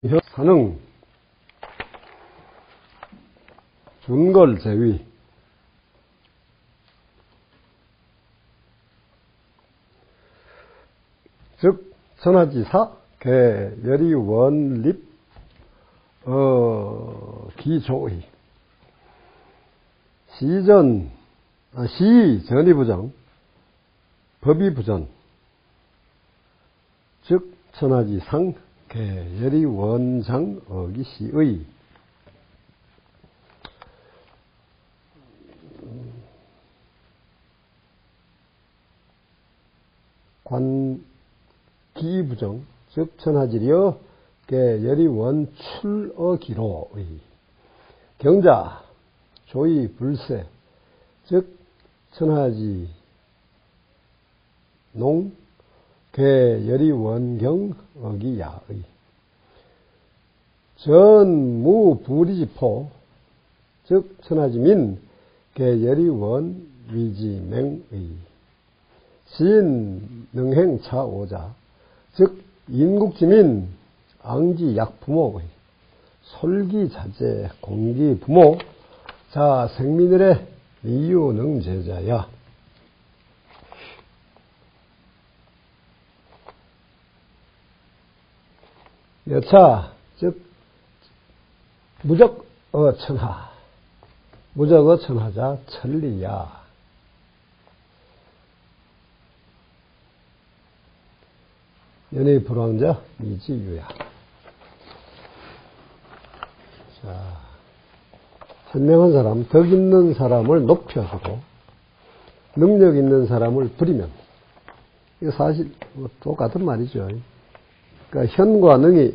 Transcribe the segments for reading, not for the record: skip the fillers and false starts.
산흥, 준걸 제위, 즉 천하지사 계열이 원립 기조의 시전이 부정 법이 부전 즉 천하지상 계열이 원장 어기시의 관기부정 즉 천하지려 계열이 원출어기로의 경자 조의 불세 즉 천하지 농 계열이 원경 어기야의 전무부리지포 즉 천하지민 계열이 원위지맹의 신능행차오자 즉 인국지민 앙지약부모의 솔기자재 공기부모 자 생민을의 미유능제자야. 여차 즉 무적어천하 무적어천하자 천리야. 연의 불황자 이지유야. 자, 현명한 사람, 덕 있는 사람을 높여주고 능력 있는 사람을 부리면 이거 사실 똑같은 말이죠. 그러니까 현과 능이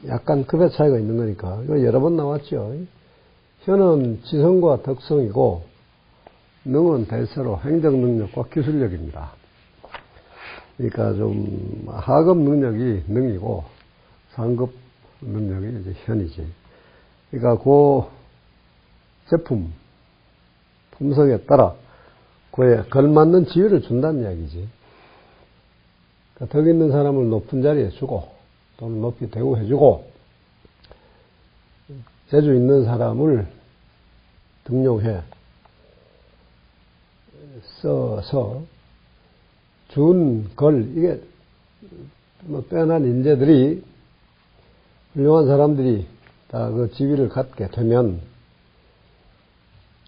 약간 급의 차이가 있는 거니까 이거 여러 번 나왔죠. 현은 지성과 덕성이고 능은 대체로 행정 능력과 기술력입니다. 그러니까 좀 하급 능력이 능이고 상급 능력이 이제 현이지. 그러니까 그 제품 품성에 따라 그에 걸맞는 지위를 준다는 이야기지. 그러니까 덕 있는 사람을 높은 자리에 주고 또는 높이 대우해주고 재주 있는 사람을 등용해 써서 준걸 이게 뭐 빼어난 인재들이 훌륭한 사람들이 다 그 지위를 갖게 되면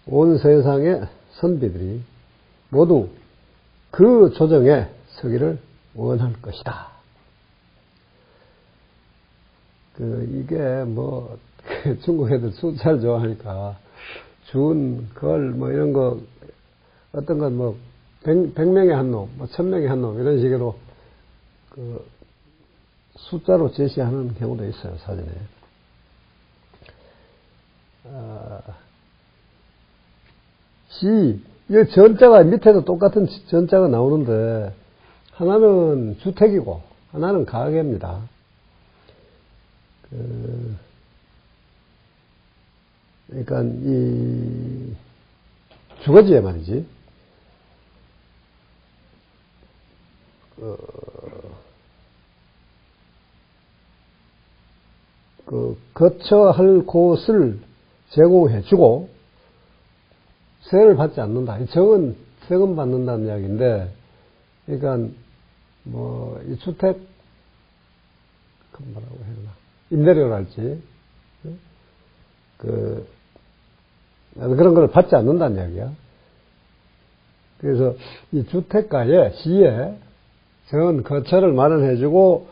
온 세상의 선비들이 모두 그 조정에 서기를 원할 것이다. 이게 뭐 중국 애들 숫자를 좋아하니까 준, 걸 뭐 이런 거 어떤 건 뭐 100명에 한 놈, 뭐 1000명에 한 놈 이런 식으로 그 숫자로 제시하는 경우도 있어요, 사전에. 이 전자가 밑에도 똑같은 전자가 나오는데 하나는 주택이고 하나는 가게입니다. 그러니까 이 주거지에 말이지. 거처 할 곳을 제공해주고 세를 받지 않는다. 정은 세금 받는다는 이야기인데, 그러니까 뭐 이 주택 뭐라고 해야 되나 임대료랄지 그런 걸 받지 않는다는 이야기야. 그래서 이 주택가에 시에 전 거처를 마련해주고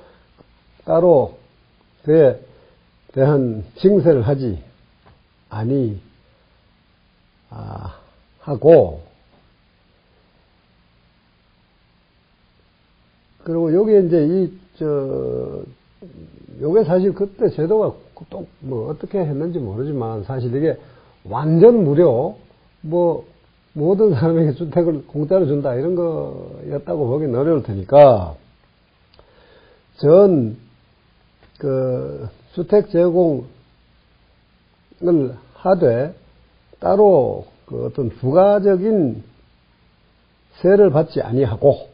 따로 그에 대한 징세를 하지 하고 그리고 요게 이제 요게 사실 그때 제도가 또 뭐 어떻게 했는지 모르지만 사실 이게 완전 무료 뭐 모든 사람에게 주택을 공짜로 준다 이런 거였다고 보기는 어려울 테니까 주택 제공을 하되 따로 어떤 부가적인 세를 받지 아니하고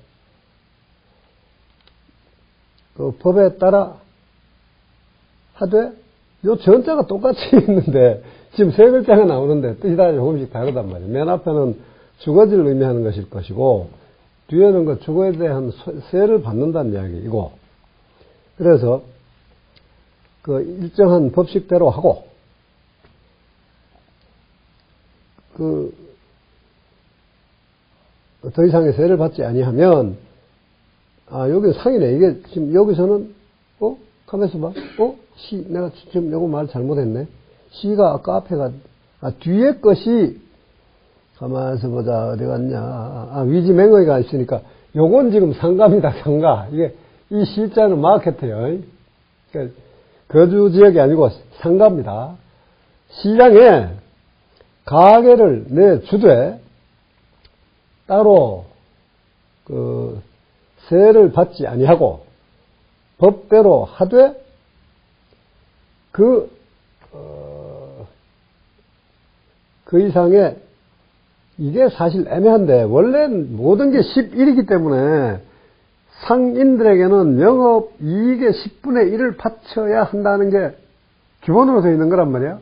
법에 따라 하되 요 전자가 똑같이 있는데 지금 세 글자가 나오는데 뜻이 다 조금씩 다르단 말이에요. 맨 앞에는 주거지를 의미하는 것일 것이고 뒤에는 그 주거에 대한 세를 받는다는 이야기이고 그래서 그 일정한 법칙대로 하고 그 더 이상의 세를 받지 아니하면 여기 상이네. 이게 지금 여기서는 가만있어 봐. 내가 지금 요거 말 잘못했네. 시가 아까 앞에가 뒤에 것이 가만있어 보자. 어디 갔냐. 위지맹의가 있으니까 요건 지금 상가입니다. 상가. 이게 이 시자는 마케트예요. 그러니까 거주 지역이 아니고 상가입니다. 시장에 가게를 내주되 따로 그 세를 받지 아니하고 법대로 하되 그 이상의 이게 사실 애매한데 원래 모든 게 11이기 때문에 상인들에게는 영업이익의 10분의 1을 바쳐야 한다는 게 기본으로 되어 있는 거란 말이야.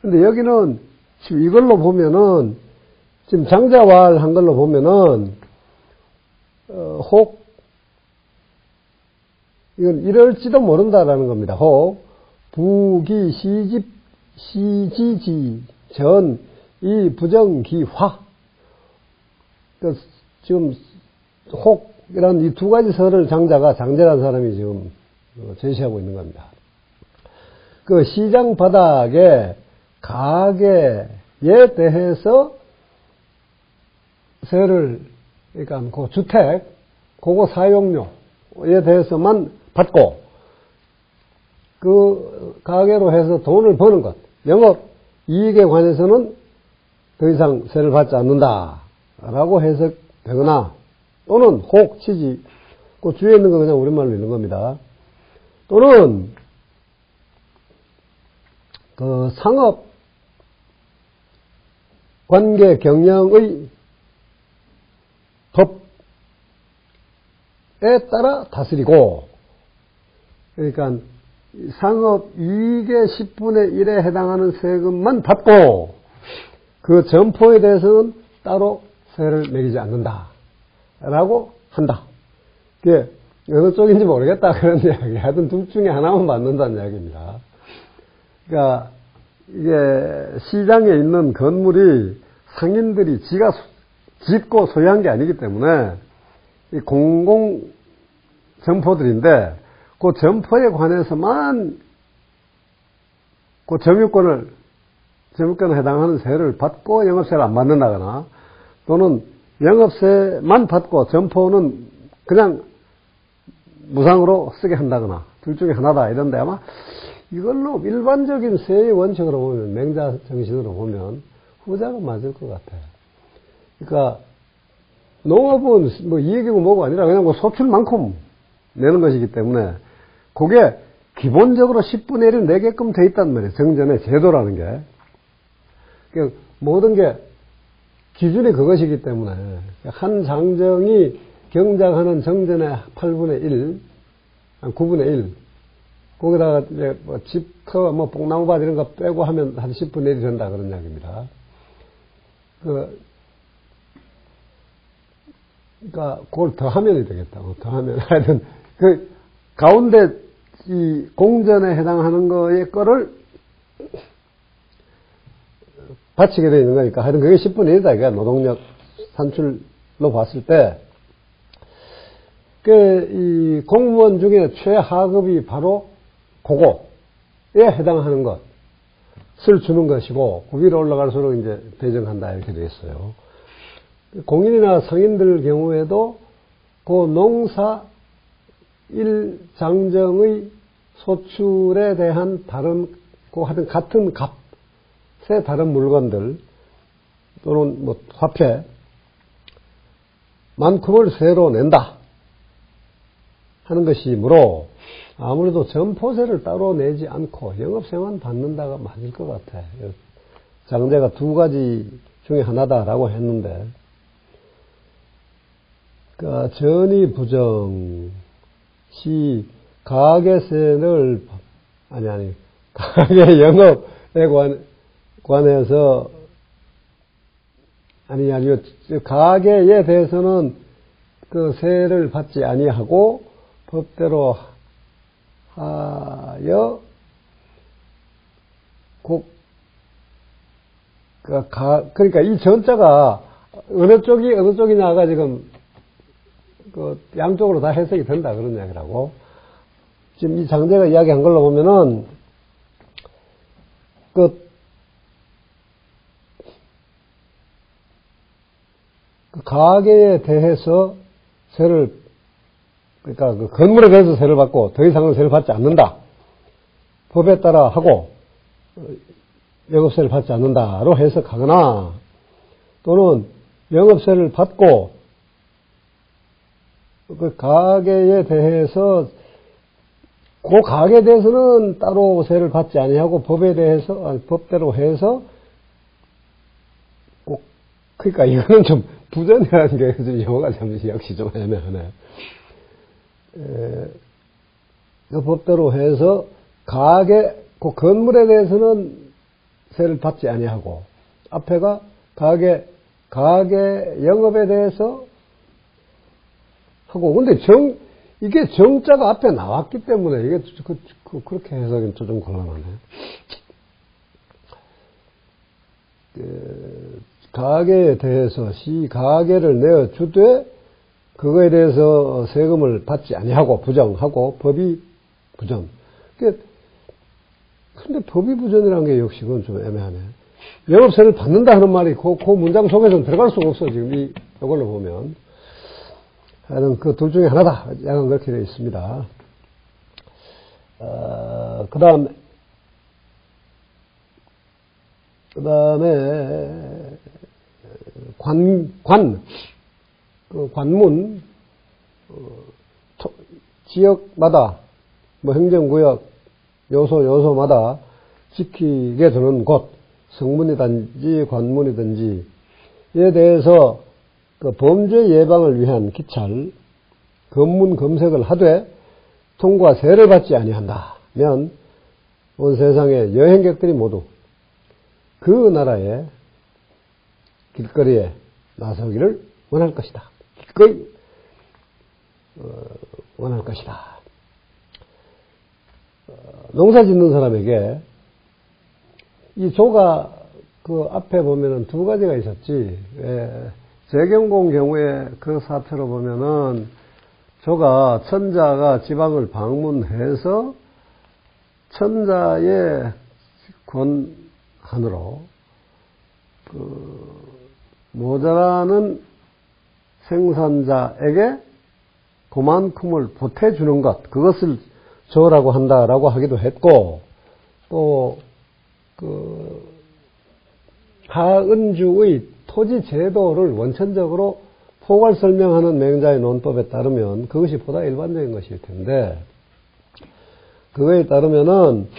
근데 여기는 지금 이걸로 보면은 지금 장자왈 한 걸로 보면은 혹 이건 이럴지도 모른다라는 겁니다. 혹 부기 시집 시지지 전 이 부정기화 지금 혹이라는 이 두 가지 설을 장제라는 사람이 지금 제시하고 있는 겁니다. 그 시장 바닥에 가게에 대해서 세를 그러니까 그 주택 그거 사용료에 대해서만 받고 그 가게로 해서 돈을 버는 것 영업 이익에 관해서는 더 이상 세를 받지 않는다라고 해석되거나 또는 혹 취지 그 주위에 있는 거 그냥 우리말로 있는 겁니다. 또는 그 상업 관계 경영의 법에 따라 다스리고 그러니까 상업 이익의 10분의 1에 해당하는 세금만 받고 그 점포에 대해서는 따로 세를 매기지 않는다 라고 한다. 이게 어느 쪽인지 모르겠다 그런 이야기. 하여튼 둘 중에 하나만 받는다는 이야기입니다. 그러니까 이게 시장에 있는 건물이 상인들이 지가 짓고 소유한 게 아니기 때문에 이 공공 점포들인데 그 점포에 관해서만 그 점유권에 해당하는 세를 받고 영업세를 안 받는다거나 또는 영업세만 받고 점포는 그냥 무상으로 쓰게 한다거나 둘 중에 하나다 이런데 아마 이걸로 일반적인 세의 원칙으로 보면 맹자 정신으로 보면 후자가 맞을 것 같아요. 그러니까 농업은 뭐 이익이고 뭐가 아니라 그냥 뭐 소출만큼 내는 것이기 때문에 그게 기본적으로 10분의 1을 내게끔 돼 있단 말이에요. 정전의 제도라는 게. 그러니까 모든 게 기준이 그것이기 때문에 한 장정이 경작하는 정전의 8분의 1, 9분의 1 거기다가 이제 뭐 집터, 뭐 뽕나무밭 이런 거 빼고 하면 한 10분의 1이 된다 그런 이야기입니다. 그러니까 그걸 더 하면 되겠다. 더 하면 하여튼 그 가운데 이 공전에 해당하는 거를 바치게 되어 있는 거니까 하여튼 그게 10분의 1이다. 이게 노동력 산출로 봤을 때 이 공무원 중에 최하급이 바로 그거에 해당하는 것을 주는 것이고 그 위로 올라갈수록 이제 배정한다 이렇게 되어 있어요. 공인이나 상인들 경우에도 그 농사 일장정의 소출에 대한 다른 하여튼 같은 값의 다른 물건들 또는 뭐 화폐 만큼을 세로 낸다 하는 것이므로 아무래도 점포세를 따로 내지 않고 영업세만 받는다가 맞을 것 같아. 장제가 두 가지 중에 하나다라고 했는데 그러니까 전이 부정 시 가계세를 아니, 가게 영업에 관해서, 아니요, 가게에 대해서는 그 세를 받지 아니하고, 법대로 하여, 그러니까 이 전자가 어느 쪽이냐가 지금, 양쪽으로 다 해석이 된다, 그런 이야기라고. 지금 이 장제가 이야기한 걸로 보면은, 그 가계에 대해서 그러니까 그 건물에 대해서 세를 받고 더 이상은 세를 받지 않는다. 법에 따라 하고, 영업세를 받지 않는다로 해석하거나, 또는 영업세를 받고, 그 가계에 대해서, 그 가계에 대해서는 따로 세를 받지 아니하고 법대로 해서, 그러니까 이거는 좀 부전이라는 게 좀 용어가 역시 좀 애매하네. 그 법대로 해서 그 건물에 대해서는 세를 받지 아니하고, 앞에가 가게 영업에 대해서 하고, 근데 이게 정자가 앞에 나왔기 때문에 이게 그렇게 해석이 좀 곤란하네. 가게에 대해서 가게를 내어 주되 그거에 대해서 세금을 받지 아니하고 부정하고 법이 부정. 근데 법이 부정이라는 게 역시 그건 좀 애매하네. 영업세를 받는다 하는 말이 그 문장 속에서는 들어갈 수가 없어. 지금 이걸로 보면. 하여튼 그 둘 중에 하나다. 약간 그렇게 되어 있습니다. 그 다음에 관문, 지역마다, 행정구역, 요소마다 지키게 되는 곳, 성문이든지 관문이든지에 대해서 그 범죄 예방을 위한 기찰, 검문 검색을 하되 통과세를 받지 아니한다면 온 세상의 여행객들이 모두 그 나라의 길거리에 나서기를 원할 것이다. 기꺼이 원할 것이다. 농사 짓는 사람에게 이 조가 그 앞에 보면은 두 가지가 있었지. 재경공 경우에 그 사태로 보면은 천자가 지방을 방문해서 천자의 권한으로 모자라는 생산자에게 그만큼을 보태주는 것, 그것을 조라고 한다라고 하기도 했고, 또 하은주의 토지 제도를 원천적으로 포괄 설명하는 맹자의 논법에 따르면 그것이 보다 일반적인 것일 텐데, 그거에 따르면은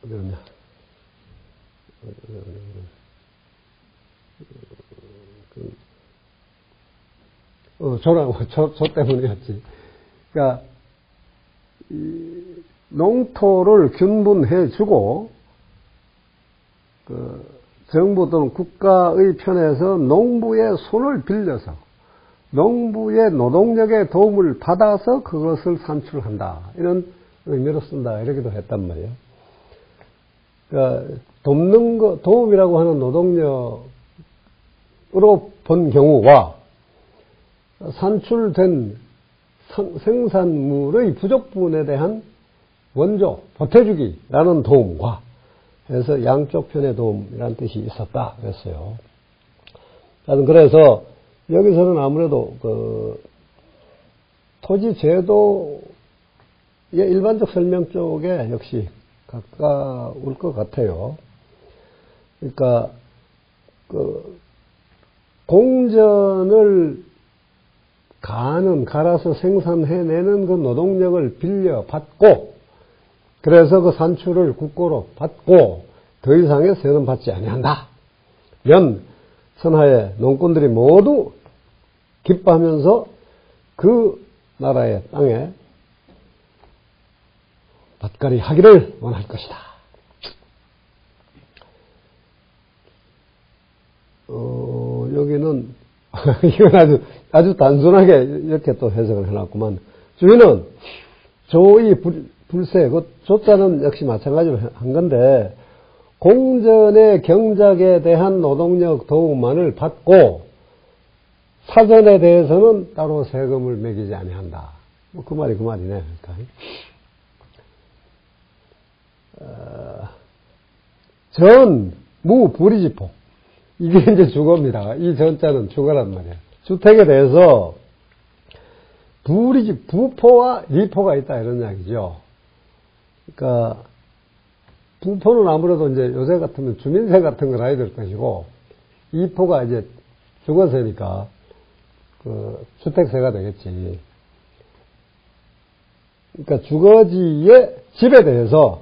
어디였냐? 저 때문이었지. 그러니까 농토를 균분해주고 정부 또는 국가의 편에서 농부의 손을 빌려서 농부의 노동력의 도움을 받아서 그것을 산출한다. 이런 의미로 쓴다. 이렇게도 했단 말이에요. 그러니까 도움이라고 하는 노동력으로 본 경우와 산출된 생산물의 부족 부분에 대한 원조, 보태주기라는 도움과 해서 양쪽 편의 도움이라는 뜻이 있었다 그랬어요. 그래서 여기서는 아무래도 토지 제도의 일반적 설명 쪽에 역시 가까울 것 같아요. 그러니까 공전을 갈아서 생산해내는 그 노동력을 빌려받고, 그래서 그 산출을 국고로 받고 더 이상의 세는 받지 아니한다 면 선하의 농꾼들이 모두 기뻐하면서 그 나라의 땅에 밭갈이 하기를 원할 것이다. 여기는 이건 아주 단순하게 이렇게 또 해석을 해놨구만. 주인은 조의 불세, 그 조자는 역시 마찬가지로 한 건데, 공전의 경작에 대한 노동력 도움만을 받고 사전에 대해서는 따로 세금을 매기지 아니한다. 뭐 그 말이 그 말이네. 그러니까. 전, 무, 부리지포. 이게 이제 주거입니다. 이 전자는 주거란 말이에요. 주택에 대해서 부포와 리포가 있다 이런 이야기죠. 그러니까 부포는 아무래도 이제 요새 같으면 주민세 같은 걸 해야 될 것이고, 이포가 이제 주거세니까 그 주택세가 되겠지. 그러니까 주거지의 집에 대해서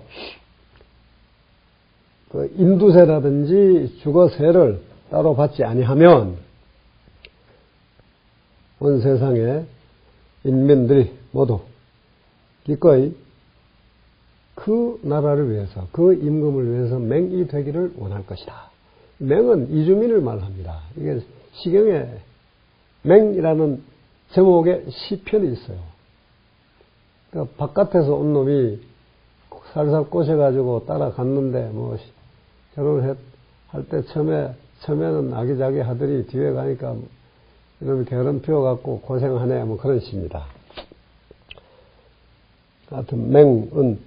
그 인두세라든지 주거세를 따로 받지 아니하면 온 세상의 인민들이 모두 기꺼이 그 나라를 위해서, 그 임금을 위해서 맹이 되기를 원할 것이다. 맹은 이주민을 말합니다. 이게 시경에 맹이라는 제목의 시편이 있어요. 그러니까 바깥에서 온 놈이 살살 꼬셔가지고 따라갔는데, 뭐, 결혼을 할 때 처음에는 아기자기 하더니 뒤에 가니까 이놈이 게으름 피워갖고 고생하네, 뭐 그런 시입니다. 하여튼 맹은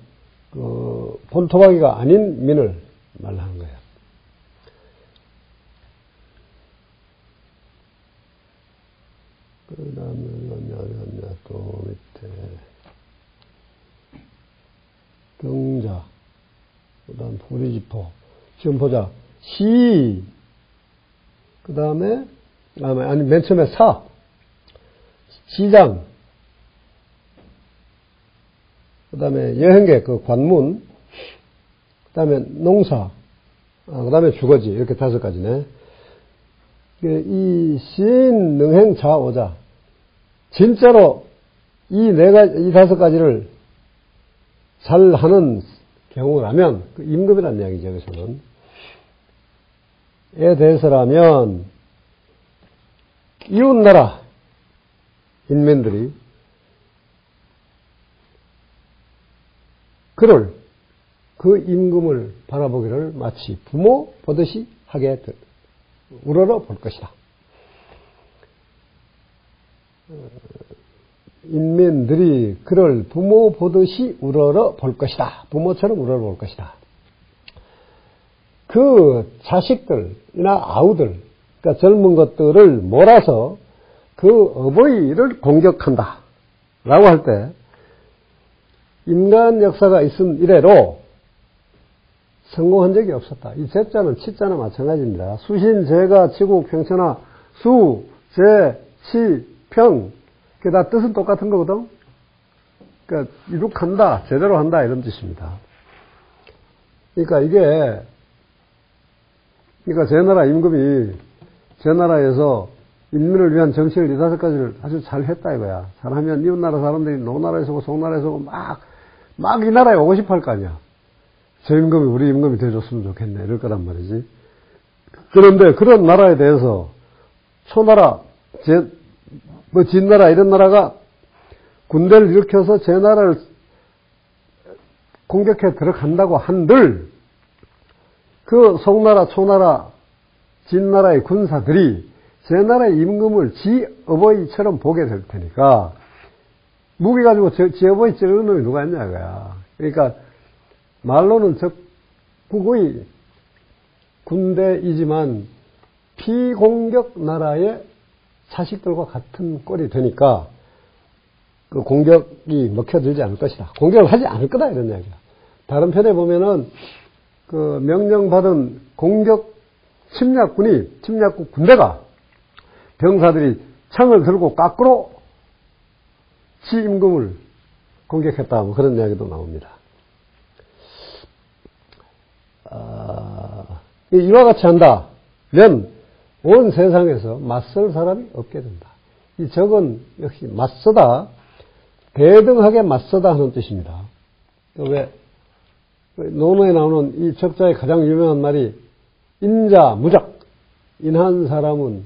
그 본토박이가 아닌 민을 말하는 거예요. 그 다음에 또 밑에 경자, 그 다음 부리지포. 지금 보자. 시, 그 다음에 아니 맨 처음에 사, 시장, 그 다음에 여행객, 그 관문, 그 다음에 농사, 그 다음에 주거지. 이렇게 5가지네. 이 신, 능행, 자, 오자. 진짜로 이 5가지를 잘 하는 경우라면, 그 임금이라는 이야기죠, 여기서는. 에 대해서라면, 이웃나라 인민들이 그 임금을 바라보기를 마치 부모 보듯이 하게 우러러 볼 것이다. 인민들이 그를 부모 보듯이 우러러 볼 것이다. 부모처럼 우러러 볼 것이다. 그 자식들이나 아우들, 그러니까 젊은 것들을 몰아서 그 어버이를 공격한다. 라고 할 때, 인간 역사가 있은 이래로 성공한 적이 없었다. 이 제자는 치자나 마찬가지입니다. 수신, 제가, 치국, 평천하, 수, 제, 치, 평. 그게 다 뜻은 똑같은 거거든. 그러니까 이룩한다, 제대로 한다 이런 뜻입니다. 그러니까 제 나라 임금이 제 나라에서 인민을 위한 정치를 5가지를 아주 잘 했다 이거야. 잘하면 이웃나라 사람들이 노나라에서 오고 송나라에서 오고 막 이 나라에 오고 싶어 할 거 아니야. 저 임금이 우리 임금이 되어줬으면 좋겠네 이럴 거란 말이지. 그런데 그런 나라에 대해서 초나라, 진나라 이런 나라가 군대를 일으켜서 제 나라를 공격해 들어간다고 한들 그 송나라, 초나라, 진나라의 군사들이 제 나라의 임금을 지 어버이처럼 보게 될 테니까 무기 가지고 지 어버이 찌르는 놈이 누가 있냐 이거야. 그러니까 말로는 북의 군대이지만 피공격 나라의 자식들과 같은 꼴이 되니까 그 공격이 먹혀들지 않을 것이다. 공격을 하지 않을 거다 이런 이야기야. 다른 편에 보면은 그 명령받은 침략국 군대가 병사들이 창을 들고 깎으로 지 임금을 공격했다. 뭐 그런 이야기도 나옵니다. 이와 같이 한다면 온 세상에서 맞설 사람이 없게 된다. 이 적은 역시 맞서다 대등하게 맞서다 하는 뜻입니다. 왜 논어에 나오는 이 적자의 가장 유명한 말이 인자 무적, 인한 사람은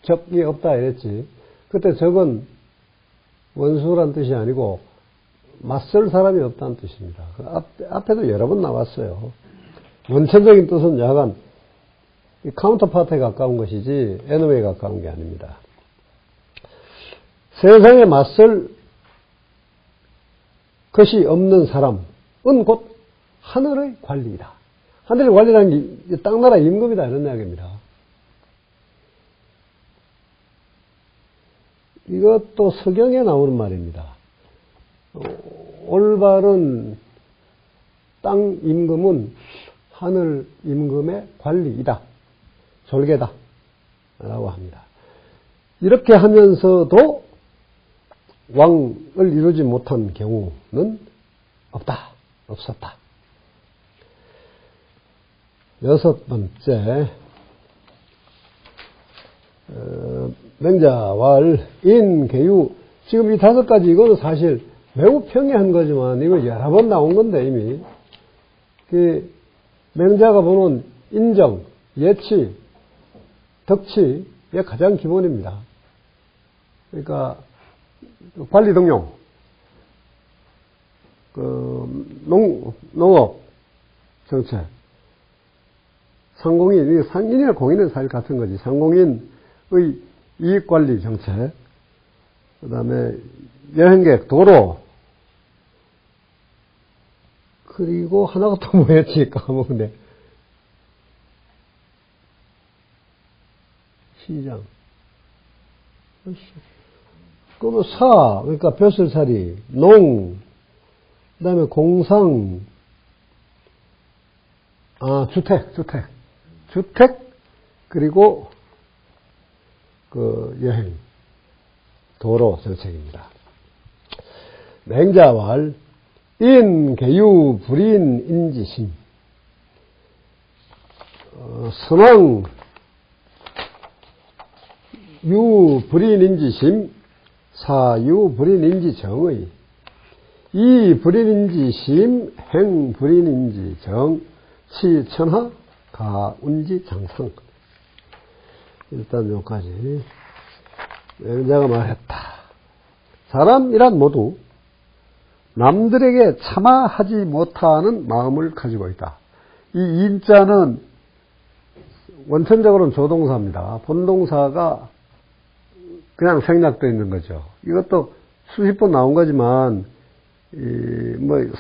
적이 없다 이랬지. 그때 적은 원수란 뜻이 아니고 맞설 사람이 없다는 뜻입니다. 앞에도 여러 번 나왔어요. 원천적인 뜻은 약간 카운터파트에 가까운 것이지 에너미에 가까운 게 아닙니다. 세상에 맞설 것이 없는 사람은 곧 하늘의 관리이다. 하늘의 관리라는 게 땅나라 임금이다 이런 이야기입니다. 이것도 서경에 나오는 말입니다. 올바른 땅 임금은 하늘 임금의 관리이다. 졸개다. 라고 합니다. 이렇게 하면서도 왕을 이루지 못한 경우는 없었다. 여섯 번째, 맹자왈, 인, 계유. 지금 이 다섯 가지 이거는 사실 매우 평이한 거지만 이거 여러 번 나온 건데 이미. 맹자가 보는 인정, 예치, 덕치의 가장 기본입니다. 그러니까 관리등용, 농업 정책, 상공인, 상인이나 공인은 사실 같은 거지. 상공인의 이익관리 정책, 그 다음에 여행객, 도로, 그리고 하나가 또 뭐였지? 까먹었네. 시장. 그러면 그러니까 벼슬살이, 농, 그 다음에 공상, 주택, 그리고 여행, 도로 정책입니다. 맹자왈, 인, 계유, 불인, 인지심, 선왕, 유, 불인, 인지심, 사유, 불인, 인지정의, 이, 불인, 인지심, 행, 불인, 인지정, 치, 천하, 가, 운지, 장성. 일단 여기까지. 맹자가 말했다. 사람이란 모두 남들에게 참아하지 못하는 마음을 가지고 있다. 이 인자는 원천적으로는 조동사입니다. 본동사가 그냥 생략되어 있는 거죠. 이것도 수십 번 나온 거지만,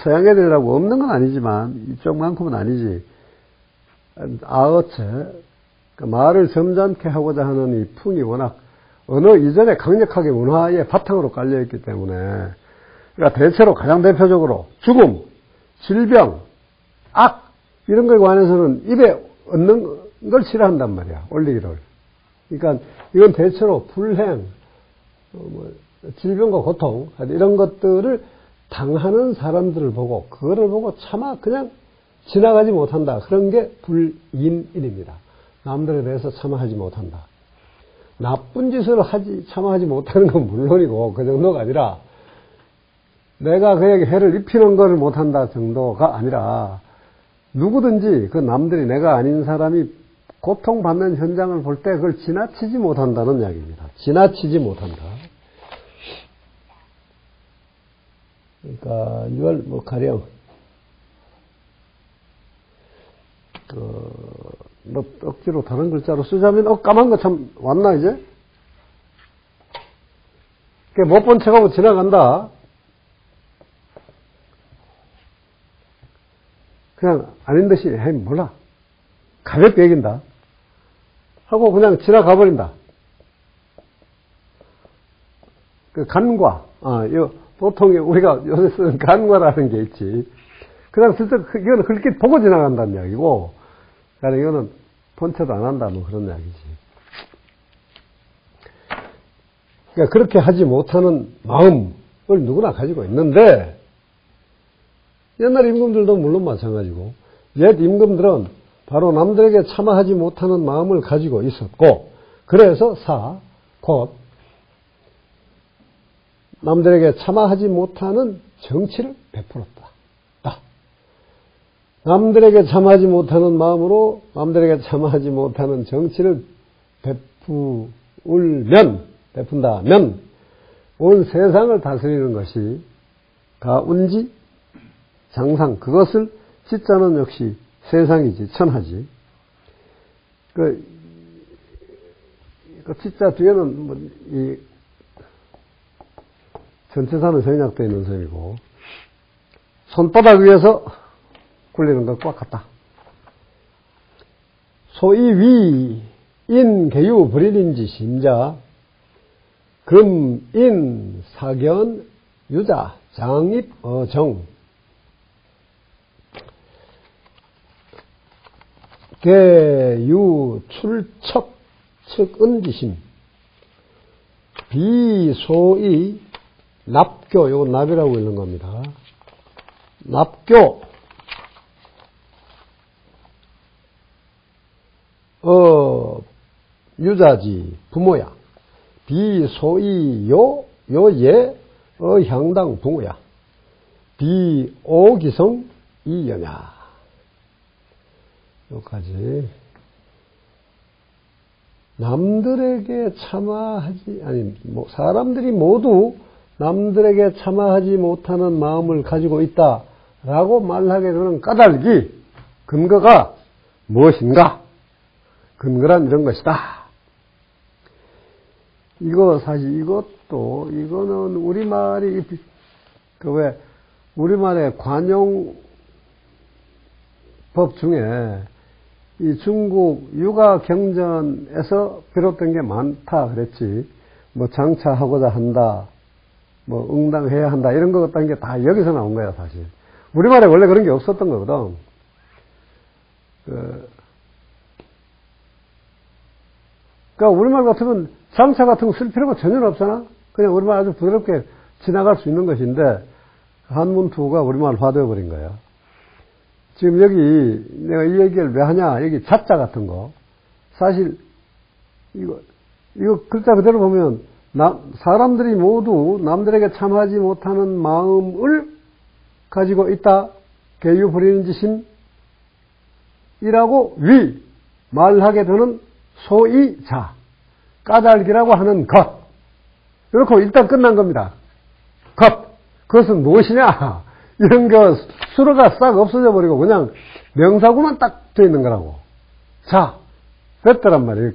서양 애들이라고 없는 건 아니지만, 이쪽만큼은 아니지. 아어체, 말을 점잖게 하고자 하는 이 풍이 워낙 언어 이전에 강력하게 문화의 바탕으로 깔려있기 때문에, 그러니까 대체로 가장 대표적으로 죽음, 질병, 악, 이런 거에 관해서는 입에 얻는 걸 싫어한단 말이야, 올리기를. 그러니까 이건 대체로 불행, 질병과 고통, 이런 것들을 당하는 사람들을 보고, 그거를 보고 차마 그냥 지나가지 못한다. 그런 게 불인입니다. 남들에 대해서 참아하지 못한다. 나쁜 짓을 참아하지 못하는 건 물론이고, 그 정도가 아니라, 내가 그에게 해를 입히는 것을 못한다 정도가 아니라, 누구든지 그 남들이 내가 아닌 사람이 고통받는 현장을 볼 때 그걸 지나치지 못한다는 이야기입니다. 지나치지 못한다. 그러니까 이걸 가령 억지로 다른 글자로 쓰자면 까만 거 참 왔나 이제? 못 본 척하고 지나간다. 그냥 아닌 듯이 몰라. 가볍게 얘긴다. 하고 그냥 지나가 버린다. 그 간과, 보통 우리가 요새 쓰는 간과라는 게 있지. 그냥 슬쩍, 이거는 그렇게 보고 지나간다는 이야기고, 그러니까 이거는 본체도 안 한다, 뭐 그런 이야기지. 그러니까 그렇게 하지 못하는 마음을 누구나 가지고 있는데, 옛날 임금들도 물론 마찬가지고, 옛 임금들은 바로 남들에게 참아하지 못하는 마음을 가지고 있었고, 그래서 곧 남들에게 참아하지 못하는 정치를 베풀었다. 남들에게 참아하지 못하는 마음으로 남들에게 참아하지 못하는 정치를 베푼다면 온 세상을 다스리는 것이 가운지 장상, 그것을 지자는 역시 세상이지, 천하지. 그 지자 뒤에는 뭐 이 전체사는 생략되어 있는 셈이고, 손바닥 위에서 굴리는 것과 같다. 소위 위, 인, 개유, 불인인지 심자, 금, 인, 사견, 유자, 장입, 어정, 개, 유, 출척, 척, 은지심, 비, 소이, 납교, 요거 납이라고 읽는 겁니다. 납교, 유자지, 부모야. 비, 소이, 요예, 향당, 붕어야. 비, 오기성, 이연야. 여기까지. 남들에게 사람들이 모두 남들에게 참아하지 못하는 마음을 가지고 있다라고 말하게 되는 까닭이, 근거가 무엇인가? 근거란 이런 것이다. 이거는 우리말이, 우리말의 관용법 중에 이 중국 육아 경전에서 비롯된 게 많다 그랬지. 뭐 장차하고자 한다, 뭐 응당해야 한다, 이런 거 같다는 게 다 여기서 나온 거야, 사실. 우리말에 원래 그런 게 없었던 거거든. 그러니까 우리말 같으면 장차 같은 거 쓸 필요가 전혀 없잖아. 그냥 우리말 아주 부드럽게 지나갈 수 있는 것인데, 한문투가 우리말화되어 버린 거야. 지금 여기 내가 이 얘기를 왜 하냐, 여기 자자 같은 거, 사실 이거 글자 그대로 보면 사람들이 모두 남들에게 참하지 못하는 마음을 가지고 있다. 개유 불인지심이라고 말하게 되는 소위 자, 까닭이라고 하는 것. 이렇게 일단 끝난 겁니다. 그것은 무엇이냐? 이런 거 수로가 싹 없어져 버리고 그냥 명사구만 딱 되어 있는 거라고. 자, 됐더란 말이에요,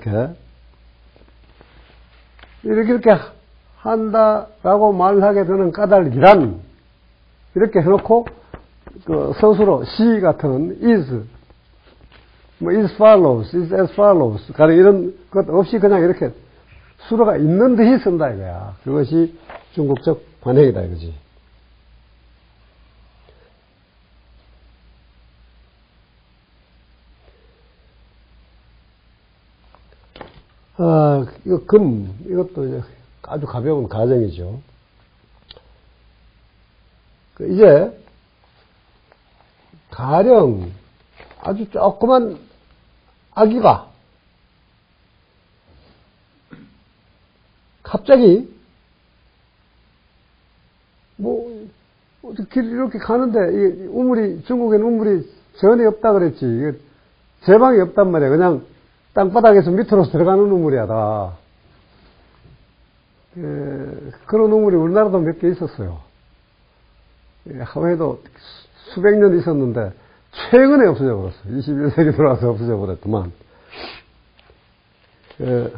이렇게 한다라고 말하게 되는 까닭이란, 이렇게 해놓고, 서술어, 시 같은 is follows, is as follows, 이런 것 없이 그냥 이렇게 수로가 있는 듯이 쓴다 이거야. 그것이 중국적 관행이다 이거지. 이것도 아주 가벼운 가정이죠. 이제, 가령, 아주 조그만 아기가, 갑자기, 길 이렇게 가는데, 중국에는 우물이 전혀 없다 그랬지. 제방이 없단 말이야. 그냥, 땅바닥에서 밑으로 들어가는 우물이야, 다. 그런 우물이 우리나라도 몇 개 있었어요. 하와이도 수백 년 있었는데, 최근에 없어져 버렸어. 21세기 들어와서 없어져 버렸더만. 그러니까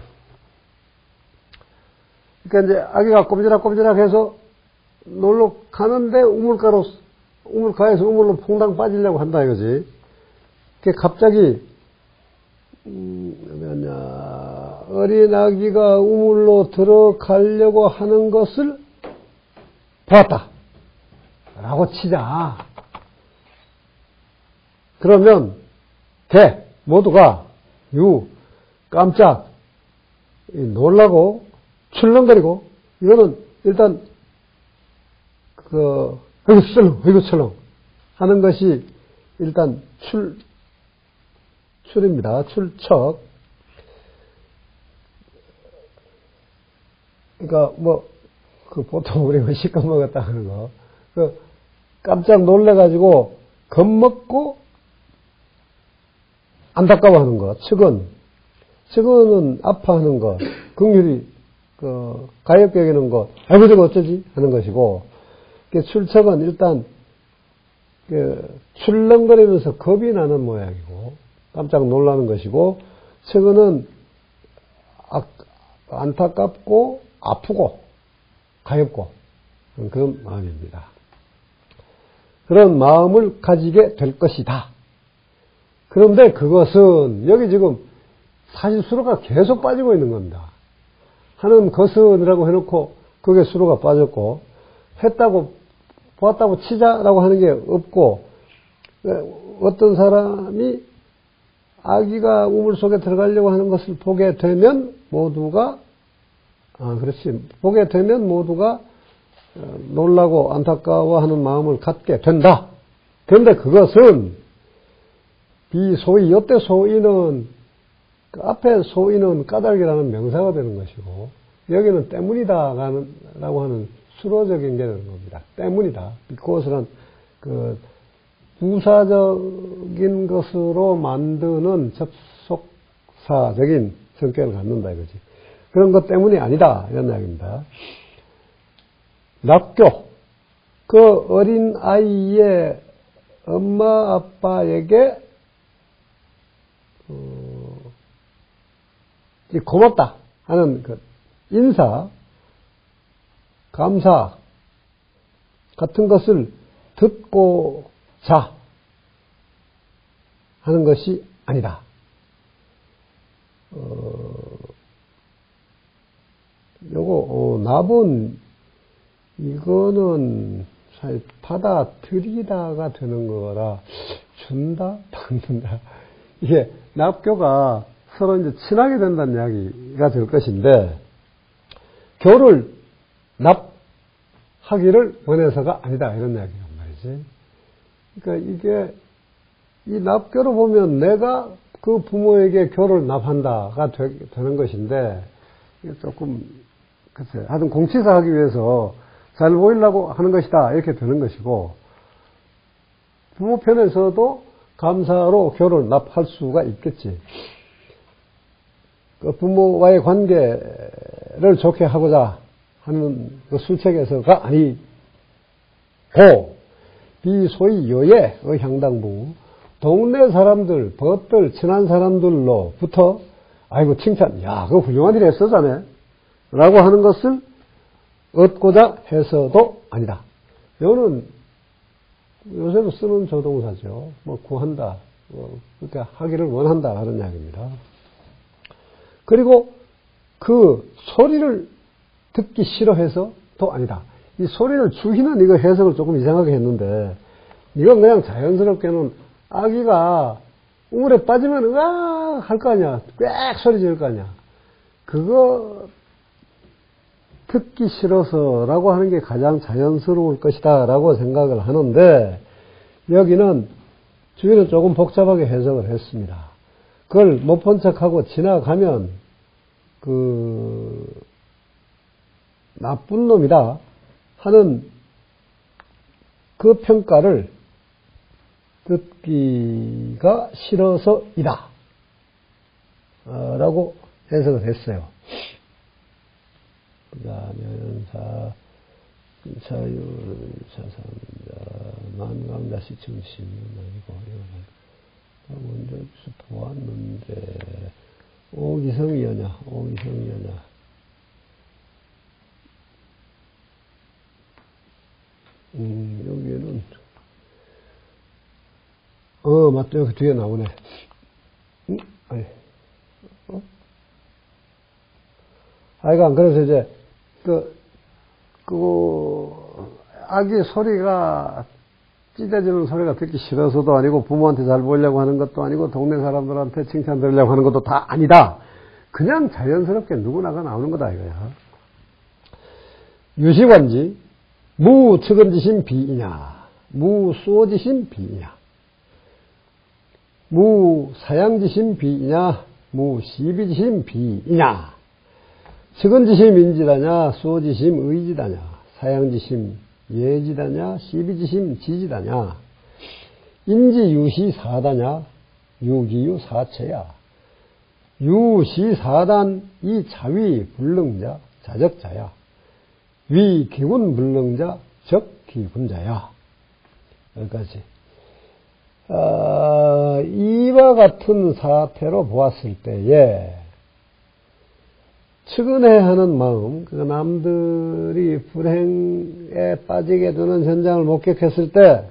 이제 아기가 꼼지락꼼지락 해서 놀러 가는데 우물가에서 우물로 퐁당 빠지려고 한다 이거지. 그게 갑자기, 어린 아기가 우물로 들어가려고 하는 것을 보았다 라고 치자. 그러면 모두가 깜짝 놀라고 출렁거리고, 이거는 일단 이거 철렁 하는 것이 일단 출입니다. 출척. 그러니까 그 보통 우리가 시꺼 먹었다 하는 거. 그 깜짝 놀래가지고 겁먹고 안타까워하는 것. 측은은 아파하는 것. 긍휼히 가엾게 여기는 것. 아이고 저거 어쩌지 하는 것이고, 출척은 일단 출렁거리면서 겁이 나는 모양이고 깜짝 놀라는 것이고, 측은은 안타깝고 아프고 가엾고 그런 마음입니다. 그런 마음을 가지게 될 것이다. 그런데 그것은 여기 지금 사실 수로가 계속 빠지고 있는 겁니다. 하는 것은이라고 해놓고 그게 수로가 빠졌고, 했다고 보았다고 치자라고 하는 게 없고, 어떤 사람이 아기가 우물 속에 들어가려고 하는 것을 보게 되면 모두가 보게 되면 모두가 놀라고 안타까워하는 마음을 갖게 된다. 그런데 그것은 비소위, 이때 소위는 그 앞에 소위는 까닭이라는 명사가 되는 것이고, 여기는 때문이다라고 하는 수로적인 게 되는 겁니다. 때문이다. 그것은 그 부사적인 것으로 만드는 접속사적인 성격을 갖는다 이거지. 그런 것 때문이 아니다 이런 이야기입니다. 납교, 그 어린 아이의 엄마 아빠에게 고맙다 하는 그 인사, 감사 같은 것을 듣고자 하는 것이 아니다. 납은 이거는 사실 받아들이다가 되는 거라, 준다, 받는다. 이게 납교가 서로 이제 친하게 된다는 이야기가 될 것인데, 교를 납하기를 원해서가 아니다 이런 이야기란 말이지. 그러니까 이게 이 납교로 보면 내가 그 부모에게 교를 납한다가 되는 것인데, 이게 조금 글쎄 하여튼 공치사 하기 위해서 잘 보이려고 하는 것이다 이렇게 되는 것이고, 부모 편에서도 감사로 교를 납할 수가 있겠지. 그 부모와의 관계를 좋게 하고자 하는 그 술책에서가 아니고, 비소위 여의 향당부, 동네 사람들, 벗들, 친한 사람들로부터 아이고 칭찬, 야 그거 훌륭한 일 했어 자네 라고 하는 것을 얻고자 해서도 아니다. 이거는 요새도 쓰는 조동사죠. 뭐 구한다, 그러니까 하기를 원한다 하는 이야기입니다. 그리고 그 소리를 듣기 싫어해서도 아니다. 이 소리를 죽이는 이거 해석을 조금 이상하게 했는데, 이건 그냥 자연스럽게는 아기가 우물에 빠지면 으악 할 거 아니야. 꽥 소리 지를 거 아니야. 그거 듣기 싫어서라고 하는 게 가장 자연스러울 것이다 라고 생각을 하는데, 여기는 주위는 조금 복잡하게 해석을 했습니다. 그걸 못 본 척하고 지나가면 나쁜 놈이다 하는 그 평가를 듣기가 싫어서이다 라고 해석을 했어요. 그 다음에 만강자식 정신이 아니고, 먼저 보았는데, 오기성이여냐. 여기에는, 맞다. 여기 뒤에 나오네. 하여간, 그래서 이제, 아기 소리가, 찢어지는 소리가 듣기 싫어서도 아니고, 부모한테 잘 보이려고 하는 것도 아니고, 동네 사람들한테 칭찬 들으려고 하는 것도 다 아니다. 그냥 자연스럽게 누구나가 나오는 거다, 이거야. 유시관지, 무측은지심 비이냐, 무수어지심 비이냐, 무사양지심 비이냐, 무시비지심 비이냐. 측은지심 인지다냐, 수호지심 의지다냐, 사양지심 예지다냐, 시비지심 지지다냐, 인지유시 사다냐, 유기유 사체야, 유시사단 이 자위 불능자 자적자야, 위기군 불능자 적기군자야. 여기까지. 이와 같은 사태로 보았을 때에 측은해하는 마음, 그 남들이 불행에 빠지게 되는 현장을 목격했을 때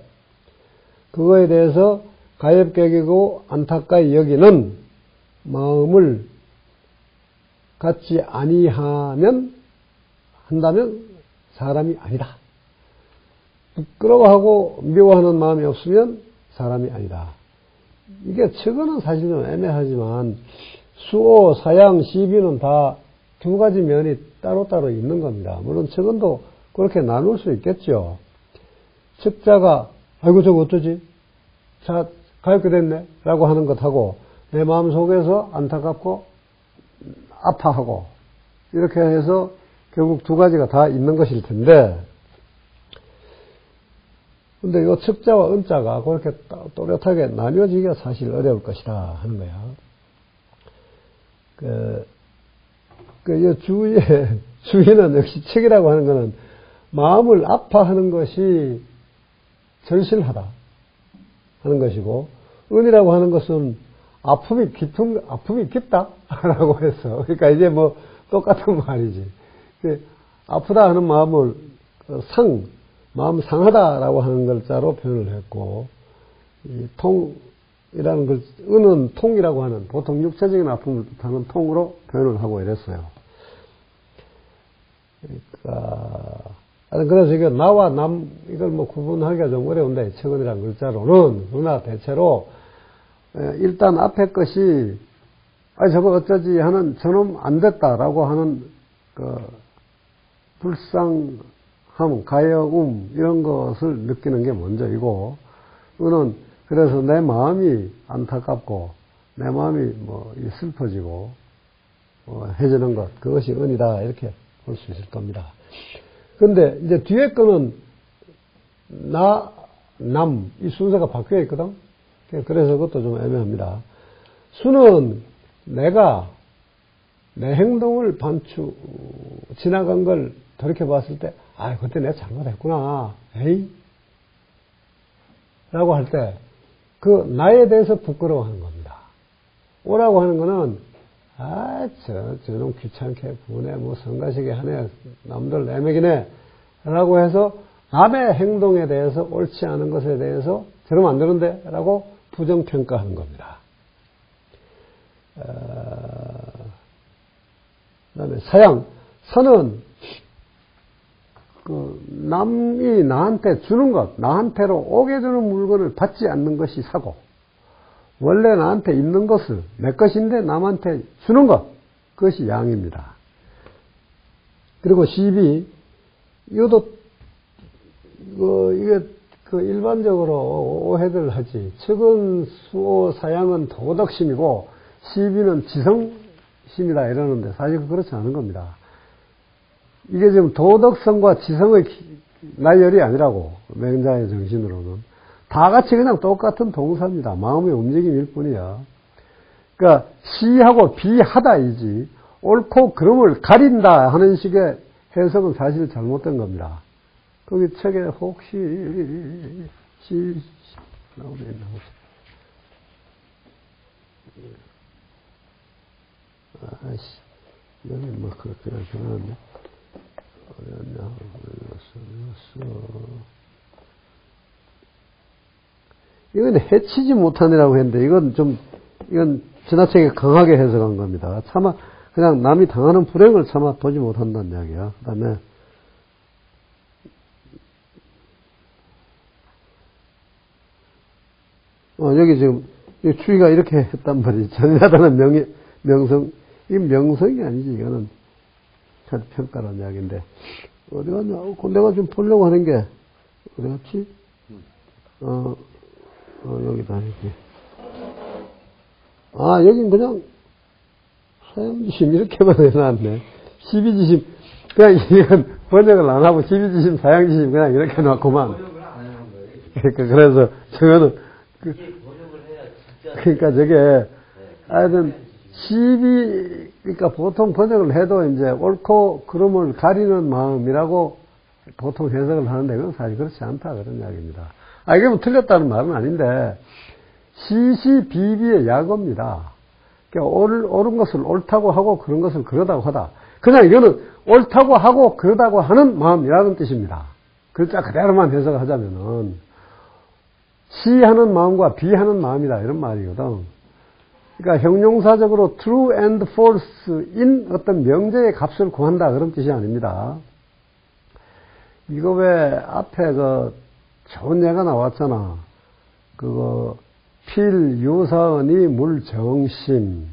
그거에 대해서 가엾게 여기고 안타까이 여기는 마음을 갖지 한다면 사람이 아니다. 부끄러워하고 미워하는 마음이 없으면 사람이 아니다. 이게 측은은 사실 좀 애매하지만 수호, 사양, 시비는 다 두 가지 면이 따로따로 있는 겁니다. 물론 측은도 그렇게 나눌 수 있겠죠. 측자가 아이고 저거 어쩌지? 자, 가엾게 됐네 라고 하는 것하고 내 마음 속에서 안타깝고 아파하고 이렇게 해서 결국 두 가지가 다 있는 것일 텐데, 근데 이 측자와 은자가 그렇게 또렷하게 나뉘어지기가 사실 어려울 것이다 하는 거야. 주의는 역시 측이라고 하는 것은 마음을 아파하는 것이 절실하다 하는 것이고, 은이라고 하는 것은 아픔이 깊다라고 해서, 그러니까 이제 뭐 똑같은 말이지. 아프다 하는 마음을 마음 상하다라고 하는 글자로 표현을 했고, 이 통이라는 글, 은은 통이라고 하는 보통 육체적인 아픔을 뜻하는 통으로 표현을 하고 이랬어요. 그래서 이게 나와 남, 이걸 뭐 구분하기가 좀 어려운데, 측은이라는 글자로는, 그러나 대체로, 일단 앞에 것이, 저거 어쩌지 하는, 저놈 안 됐다라고 하는, 불쌍함, 가여움, 이런 것을 느끼는 게 먼저이고, 은은, 그래서 내 마음이 안타깝고, 내 마음이 슬퍼지고, 해지는 것, 그것이 은이다, 이렇게 볼 수 있을 겁니다. 근데 이제 뒤에 거는 남, 이 순서가 바뀌어 있거든? 그래서 그것도 좀 애매합니다. 수는 내가 내 행동을 지나간 걸 돌이켜봤을 때, 그때 내가 잘못했구나. 에이? 라고 할 때, 나에 대해서 부끄러워하는 겁니다. 오라고 하는 거는, 저놈 귀찮게 구네, 성가시게 하네, 남들 애매기네, 라고 해서 남의 행동에 대해서 옳지 않은 것에 대해서 저러면 안 되는데, 라고 부정평가하는 겁니다. 그 다음에 사는, 남이 나한테 주는 것, 나한테로 오게 되는 물건을 받지 않는 것이 사고, 원래 나한테 있는 것을, 내 것인데 남한테 주는 것, 그것이 양입니다. 그리고 시비, 이게 일반적으로 오해들 하지. 측은, 수호, 사양은 도덕심이고, 시비는 지성심이다 이러는데, 사실 그렇지 않은 겁니다. 이게 지금 도덕성과 지성의 나열이 아니라고, 맹자의 정신으로는. 다 같이 그냥 똑같은 동사입니다. 마음의 움직임일 뿐이야. 그러니까 시하고 비하다이지 옳고 그름을 가린다 하는 식의 해석은 사실 잘못된 겁니다. 거기 책에 혹시 나오면 여기 그렇게 나왔네. 이건 해치지 못하느라고 했는데, 이건 지나치게 강하게 해석한 겁니다. 차마, 그냥 남이 당하는 불행을 차마 보지 못한다는 이야기야. 그 다음에, 여기 지금, 추위가 이렇게 했단 말이지. 전이라다는 명성, 이 명성이 아니지. 이거는 평가라는 이야기인데. 어디 갔냐? 내가 좀 보려고 하는 게, 어디 갔지? 여기다, 이렇게. 여긴 그냥, 사용지심 이렇게만 해놨네. 12지심, 그냥 이건 번역을 안 하고 12지심, 사양지심 그냥 이렇게 놨구만. 번역을 안 하는 거예요. 그래서 저거는, 이게 번역을 해야 진짜. 그러니까 저게, 하여튼, 12, 그러니까 보통 번역을 해도 이제 옳고 그름을 가리는 마음이라고 보통 해석을 하는데 그건 사실 그렇지 않다 그런 이야기입니다. 이게 뭐 틀렸다는 말은 아닌데 시시비비의 약어입니다. 그러니까 옳은 것을 옳다고 하고 그런 것을 그러다고 하다. 그냥 이거는 옳다고 하고 그러다고 하는 마음이라는 뜻입니다. 글자 그대로만 해석을 하자면은 시하는 마음과 비하는 마음이다 이런 말이거든. 그러니까 형용사적으로 true and false인 어떤 명제의 값을 구한다 그런 뜻이 아닙니다. 이거 왜 앞에 그 좋은 예가 나왔잖아. 그거 필 유사은이 물정심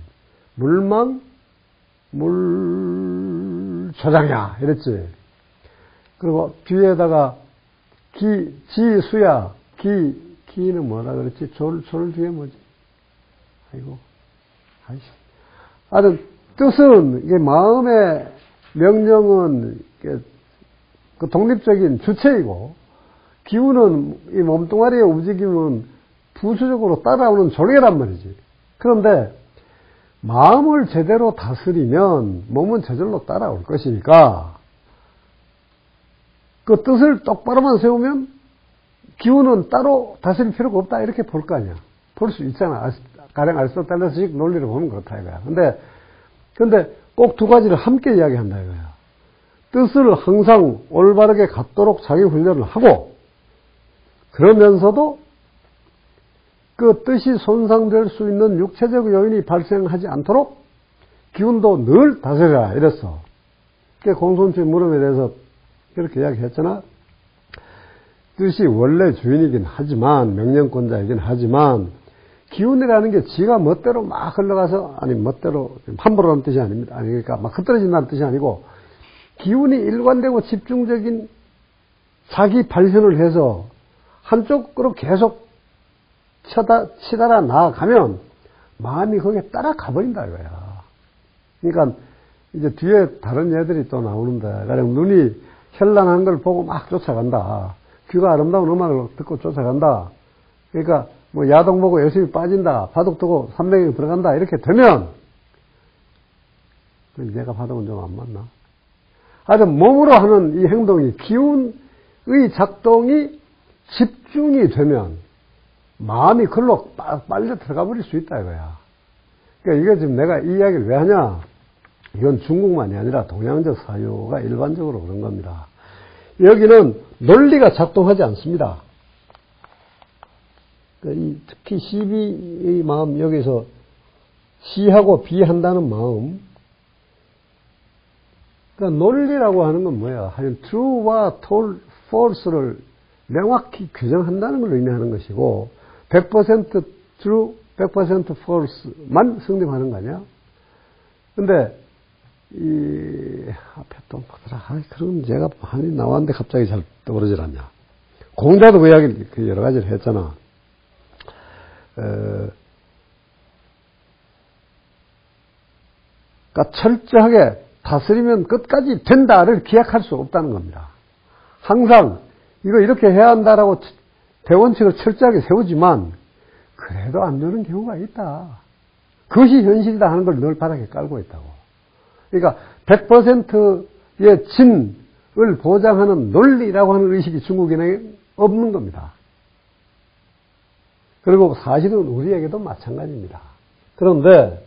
물망 물조장이야 이랬지. 그리고 뒤에다가 지수야 기는 뭐라 그랬지? 졸 뒤에 뭐지? 아이고 아이씨. 하여튼 뜻은 이게 마음의 명령은 그 독립적인 주체이고 기운은 이 몸뚱아리의 움직임은 부수적으로 따라오는 조력이란 말이지. 그런데 마음을 제대로 다스리면 몸은 저절로 따라올 것이니까 그 뜻을 똑바로만 세우면 기운은 따로 다스릴 필요가 없다 이렇게 볼 거 아니야. 볼 수 있잖아. 가령 아리스토텔레스식 논리를 보면 그렇다 이거야. 근데 꼭 두 가지를 함께 이야기한다 이거야. 뜻을 항상 올바르게 갖도록 자기 훈련을 하고 그러면서도 그 뜻이 손상될 수 있는 육체적 요인이 발생하지 않도록 기운도 늘 다스려라 이랬어. 공손주의 물음에 대해서 그렇게 이야기했잖아. 뜻이 원래 주인이긴 하지만 명령권자이긴 하지만 기운이라는 게 지가 멋대로 막 흘러가서 아니 멋대로 함부로라는 뜻이 아닙니다. 아니 그러니까 막 흩어진다는 뜻이 아니고 기운이 일관되고 집중적인 자기 발현을 해서 한쪽으로 계속 치달아 나아가면 마음이 거기에 따라가 버린다 이거야. 그러니까 이제 뒤에 다른 예들이 또 나오는데 가령 눈이 현란한 걸 보고 막 쫓아간다. 귀가 아름다운 음악을 듣고 쫓아간다. 그러니까 뭐 야동 보고 열심히 빠진다. 바둑 두고 삼백에 들어간다. 이렇게 되면 내가 바둑은 좀 안 맞나? 하여튼 몸으로 하는 이 행동이 기운의 작동이 집중이 되면 마음이 글로 빨려 들어가 버릴 수 있다 이거야. 그러니까 이게 지금 내가 이 이야기를 왜 하냐? 이건 중국만이 아니라 동양적 사유가 일반적으로 그런 겁니다. 여기는 논리가 작동하지 않습니다. 특히 시비의 마음, 여기서 시하고 비한다는 마음. 그러니까 논리라고 하는 건 뭐야? 하여튼 true와 false를 명확히 규정한다는 걸 의미하는 것이고 100% true, 100% false만 성립하는 거 아니야? 근데 이 앞에 또 뭐더라? 그런 제가 많이 나왔는데 갑자기 잘 떠오르질 않냐? 공자도 그 이야기 여러 가지를 했잖아. 그러니까 철저하게 다스리면 끝까지 된다를 기약할 수 없다는 겁니다. 항상 이거 이렇게 해야 한다라고 대원칙을 철저하게 세우지만 그래도 안 되는 경우가 있다. 그것이 현실이다 하는 걸 늘 바닥에 깔고 있다고. 그러니까 100%의 진을 보장하는 논리라고 하는 의식이 중국인에게 없는 겁니다. 그리고 사실은 우리에게도 마찬가지입니다. 그런데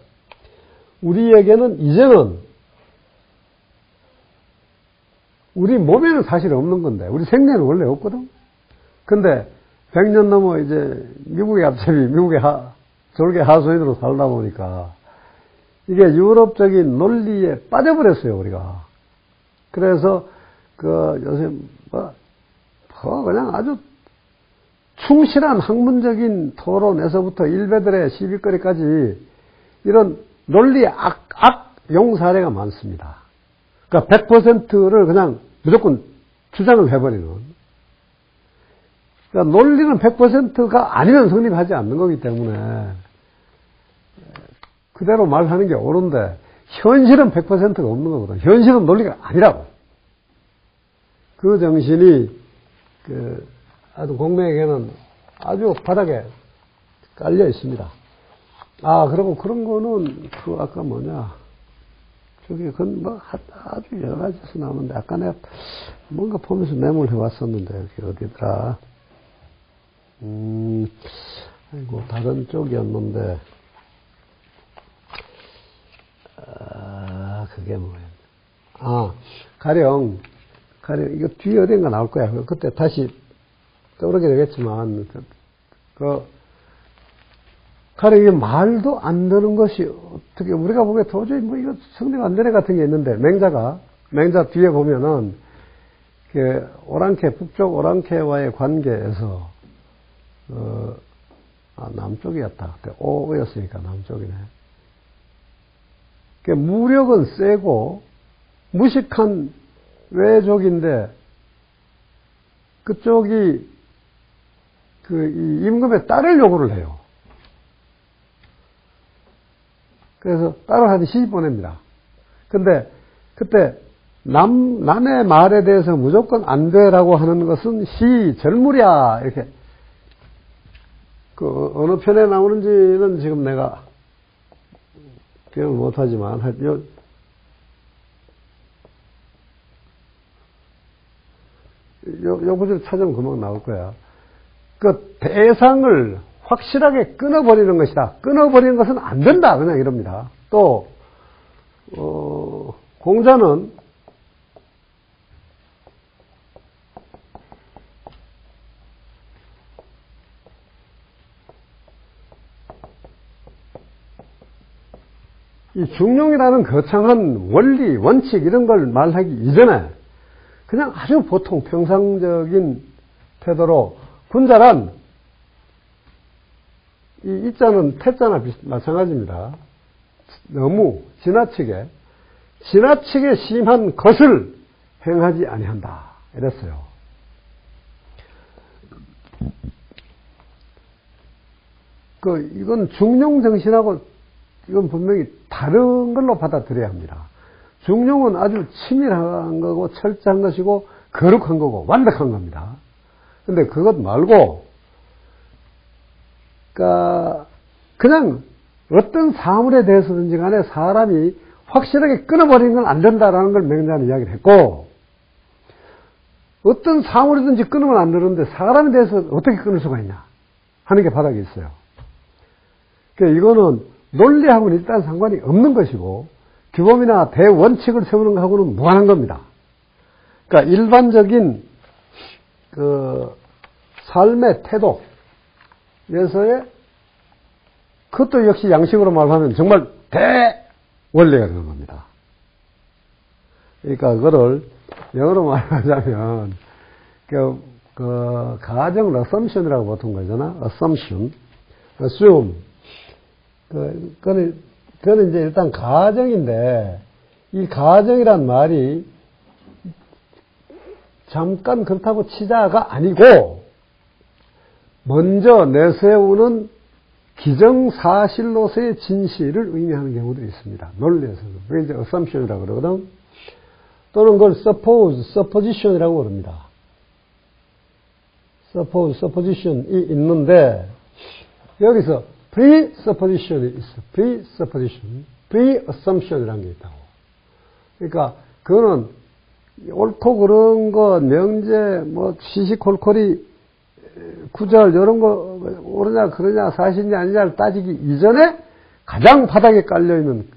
우리에게는 이제는 우리 몸에는 사실 없는 건데 우리 생내는 원래 없거든. 근데 100년 넘어 이제 미국의 앞잡이 미국의 졸개 하소인으로 살다 보니까 이게 유럽적인 논리에 빠져버렸어요 우리가. 그래서 그 요새 그냥 아주 충실한 학문적인 토론에서부터 일베들의 시비거리까지 이런 논리의 악용 사례가 많습니다. 그러니까 100%를 그냥 무조건 주장을 해버리는. 그러니까 논리는 100%가 아니면 성립하지 않는 거기 때문에 그대로 말하는 게 옳은데 현실은 100%가 없는 거거든. 현실은 논리가 아니라고. 그 정신이 아주 공명에게는 아주 바닥에 깔려 있습니다. 그리고 그런 거는 아까 뭐냐. 저기 뭐 아주 여러 가지에서 나오는데 아까 내가 뭔가 보면서 메모를 해왔었는데 여기 어디더라. 아이고 다른 쪽이었는데 그게 뭐야. 가령 이거 뒤에 어딘가 나올 거야. 그때 다시 떠오르게 되겠지만 가령 이게 말도 안 되는 것이 어떻게 우리가 보기에 도저히 뭐 이거 성립 안 되네 같은 게 있는데 맹자 뒤에 보면은 북쪽 오랑캐와의 관계에서 남쪽이었다. 그때 오였으니까 남쪽이네. 무력은 세고 무식한 외족인데 그쪽이 이 임금의 딸을 요구를 해요. 그래서 딸을 한테 시집 보냅니다. 근데 그때 남의 말에 대해서 무조건 안 돼라고 하는 것은 절무랴 이렇게 어느 편에 나오는지는 지금 내가 기억을 못하지만 요 구절 찾으면 금방 나올 거야. 대상을 확실하게 끊어버리는 것이다. 끊어버리는 것은 안 된다. 그냥 이럽니다. 또 공자는 이 중용이라는 거창한 원리, 원칙 이런 걸 말하기 이전에 그냥 아주 보통 평상적인 태도로 군자란 이 이자는 태자나 마찬가지입니다. 너무 지나치게 심한 것을 행하지 아니한다. 이랬어요. 이건 중용 정신하고 이건 분명히 다른 걸로 받아들여야 합니다. 중용은 아주 치밀한 거고 철저한 것이고 거룩한 거고 완벽한 겁니다. 근데 그것 말고 그냥 어떤 사물에 대해서든지 간에 사람이 확실하게 끊어버리는 건 안 된다라는 걸 맹자는 이야기를 했고 어떤 사물이든지 끊으면 안 되는데 사람에 대해서 어떻게 끊을 수가 있냐 하는 게 바닥에 있어요. 그러니까 이거는 논리하고는 일단 상관이 없는 것이고 규범이나 대원칙을 세우는 것하고는 무관한 겁니다. 그러니까 일반적인 삶의 태도에서의 그것도 역시 양식으로 말하면 정말 대원리가 되는 겁니다. 그러니까 그거를 영어로 말하자면 가정을 assumption이라고 보통 그러잖아. assume. 그거는 이제 일단 가정인데, 이 가정이란 말이 잠깐 그렇다고 치자가 아니고, 먼저 내세우는 기정사실로서의 진실을 의미하는 경우도 있습니다. 논리에서는. 그게 이제 assumption이라고 그러거든. 또는 그걸 supposition이라고 그럽니다. supposition이 있는데, 여기서 presupposition이 있어. pre-assumption이라는 게 있다고. 그러니까, 그거는 옳고 그런 거, 명제, 시시콜콜이, 구절, 이런 거, 옳으냐, 그러냐, 사실이냐, 아니냐를 따지기 이전에 가장 바닥에 깔려있는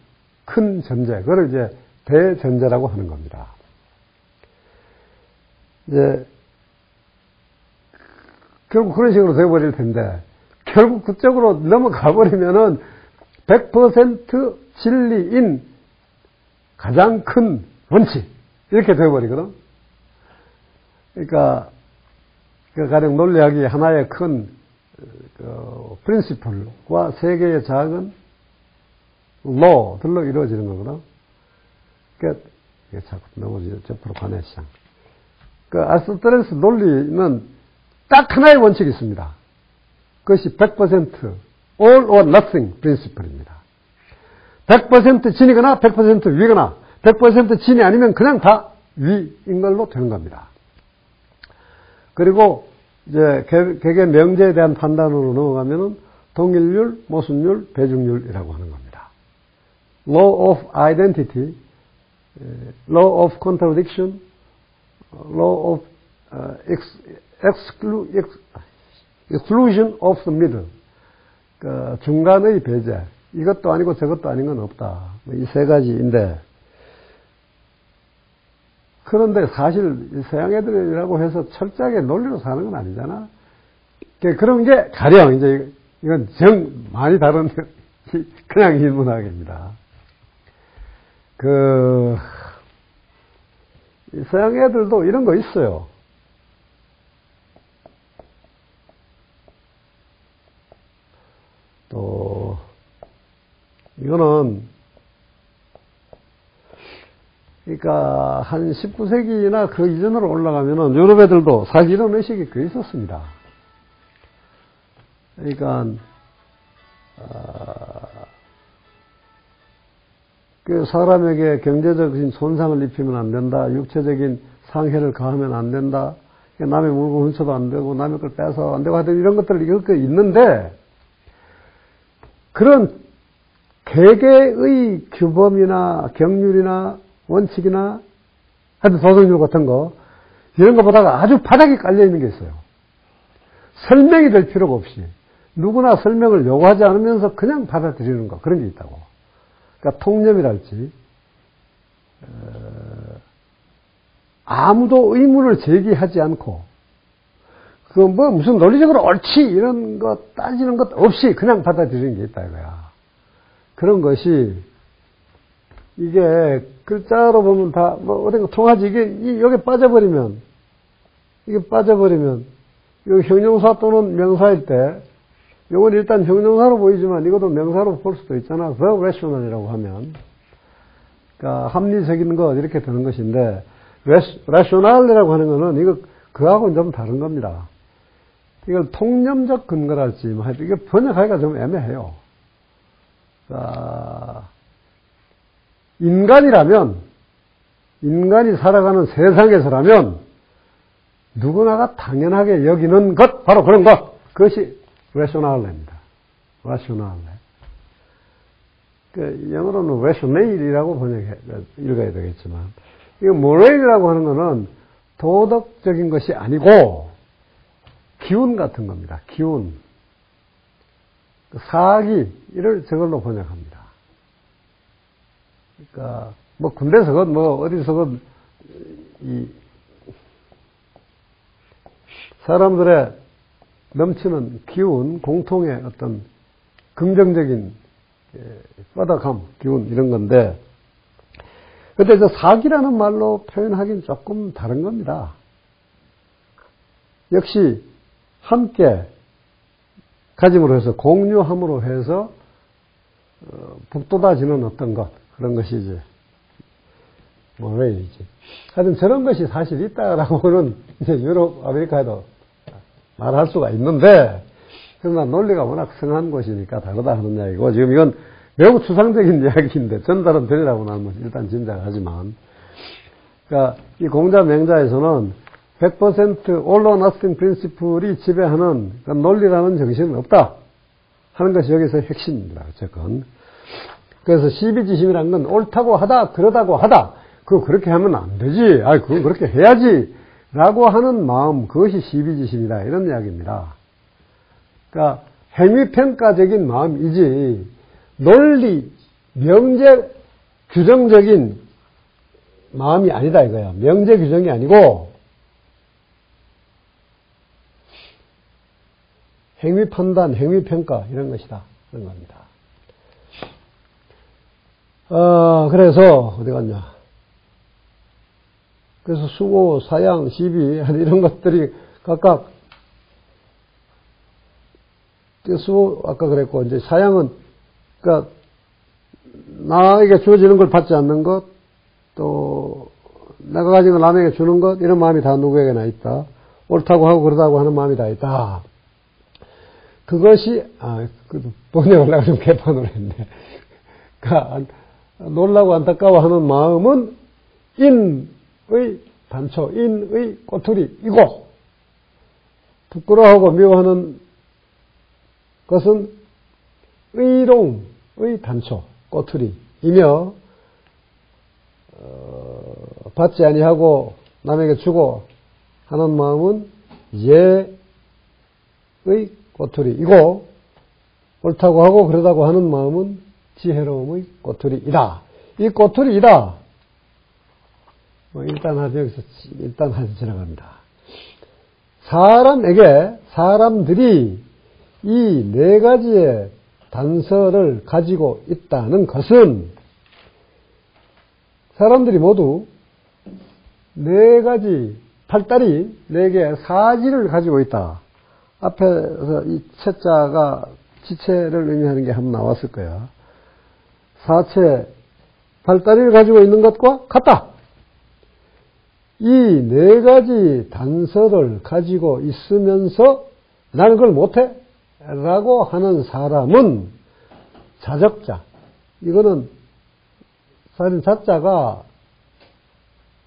큰 전제, 그걸 이제 대전제라고 하는 겁니다. 이제, 결국 그런 식으로 되어버릴 텐데, 결국 그쪽으로 넘어가 버리면은 100% 진리인 가장 큰 원칙 이렇게 되어버리거든. 그러니까 가령 논리학이 하나의 큰 프린시플과 세 개의 작은 law들로 이루어지는 거거든. 그러니까 이게 자꾸 넘어지죠. 옆으로 가네 시장. 아리스토텔레스 논리는 딱 하나의 원칙이 있습니다. 그것이 100% all or nothing principle입니다. 100% 진이거나 100% 위거나 100% 진이 아니면 그냥 다 위인 걸로 되는 겁니다. 그리고 이제 개개 명제에 대한 판단으로 넘어가면은 동일률, 모순율, 배중률이라고 하는 겁니다. Law of identity, law of contradiction, law of exclusion of the middle, 그 중간의 배제, 이것도 아니고 저것도 아닌 건 없다. 이 세 가지인데, 그런데 사실 서양 애들이라고 해서 철저하게 논리로 사는 건 아니잖아. 그런 게 가령 이제 이건 많이 다른 그냥 인문학입니다. 서양 애들도 이런 거 있어요. 또 이거는 그러니까 한 19세기나 그 이전으로 올라가면은 유럽 애들도 사실 이런 의식이 꽤 있었습니다. 그러니까 그 사람에게 경제적인 손상을 입히면 안 된다, 육체적인 상해를 가하면 안 된다, 남의 물건 훔쳐도 안 되고 남의 걸 빼서 안 되고 하여튼 이런 것들 이렇게 있는데, 그런 개개의 규범이나 경률이나 원칙이나 하여튼 도덕률 같은 거 이런 것보다가 아주 바닥에 깔려 있는 게 있어요. 설명이 될 필요가 없이 누구나 설명을 요구하지 않으면서 그냥 받아들이는 거, 그런 게 있다고. 그러니까 통념이랄지 아무도 의문을 제기하지 않고 그 뭐 무슨 논리적으로 옳지 이런 거 따지는 것 없이 그냥 받아들이는 게 있다 이거야. 그런 것이 이게 글자로 보면 다 뭐 어딘가 통하지. 이게 여기 빠져버리면 이 형용사 또는 명사일 때 이건 일단 형용사로 보이지만 이것도 명사로 볼 수도 있잖아. The rational이라고 하면 그러니까 합리적인 것 이렇게 되는 것인데 rational이라고 하는 거는 이거 그하고는 좀 다른 겁니다. 이걸 통념적 근거랄지 뭐 하여튼 이게 번역하기가 좀 애매해요. 인간이 살아가는 세상에서라면 누구나가 당연하게 여기는 것, 바로 그런 것, 그것이 rational입니다. rationale. 영어로는 rationale이라고 읽어야 되겠지만, 이거 moral이라고 하는 것은 도덕적인 것이 아니고 기운 같은 겁니다. 기운. 사기를 저걸로 번역합니다. 그러니까 뭐 군대서건 뭐 어디서건 이 사람들의 넘치는 기운, 공통의 어떤 긍정적인 뻗어감, 기운 이런 건데, 근데 저 사기라는 말로 표현하기는 조금 다른 겁니다. 역시 함께 가짐으로 해서 공유함으로 해서 북돋아지는 어떤 것, 그런 것이 이제 모레이지. 하여튼 저런 것이 사실 있다라고는 이제 유럽, 아메리카에도 말할 수가 있는데, 그러나 논리가 워낙 성한 곳이니까 다르다 하는 이야기고, 지금 이건 매우 추상적인 이야기인데 전달은 되리라고 나는 일단 짐작하지만, 그러니까 이 공자 맹자에서는 100% all or nothing principle이 지배하는 그 논리라는 정신은 없다 하는 것이 여기서 핵심입니다. 어쨌건. 그래서 시비지심이라는 건 옳다고 하다, 그러다고 하다, 그거 그렇게 하면 안 되지, 그건 그렇게 해야지 라고 하는 마음, 그것이 시비지심이다 이런 이야기입니다. 그러니까 행위평가적인 마음이지 논리, 명제 규정적인 마음이 아니다 이거야. 명제 규정이 아니고 행위 판단, 행위 평가 이런 것이다. 그런 겁니다. 그래서 어디 갔냐? 그래서 수고, 사양, 시비 이런 것들이 각각 수고 아까 그랬고 이제 사양은 그러니까 나에게 주어지는 걸 받지 않는 것, 또 내가 가진 걸 남에게 주는 것 이런 마음이 다 누구에게나 있다. 옳다고 하고 그러다고 하는 마음이 다 있다. 그것이, 번역을 내가 좀 개판으로 했네. 그러니까 놀라고 안타까워하는 마음은 인의 단초, 인의 꼬투리이고, 부끄러워하고 미워하는 것은 의로움의 단초, 꼬투리이며, 받지 아니하고 남에게 주고 하는 마음은 예의 꼬투리이고, 옳다고 하고 그러다고 하는 마음은 지혜로움의 꼬투리이다. 이 꼬투리이다. 일단 여기서 일단 지나갑니다. 사람들이 이 네 가지의 단서를 가지고 있다는 것은 사람들이 모두 네 가지 팔다리, 네 개의 사지를 가지고 있다. 앞에서 이 채자가 지체를 의미하는 게 한번 나왔을 거야. 사체, 팔다리를 가지고 있는 것과 같다. 이 네 가지 단서를 가지고 있으면서 나는 그걸 못해? 라고 하는 사람은 자적자. 이거는 사실 자자가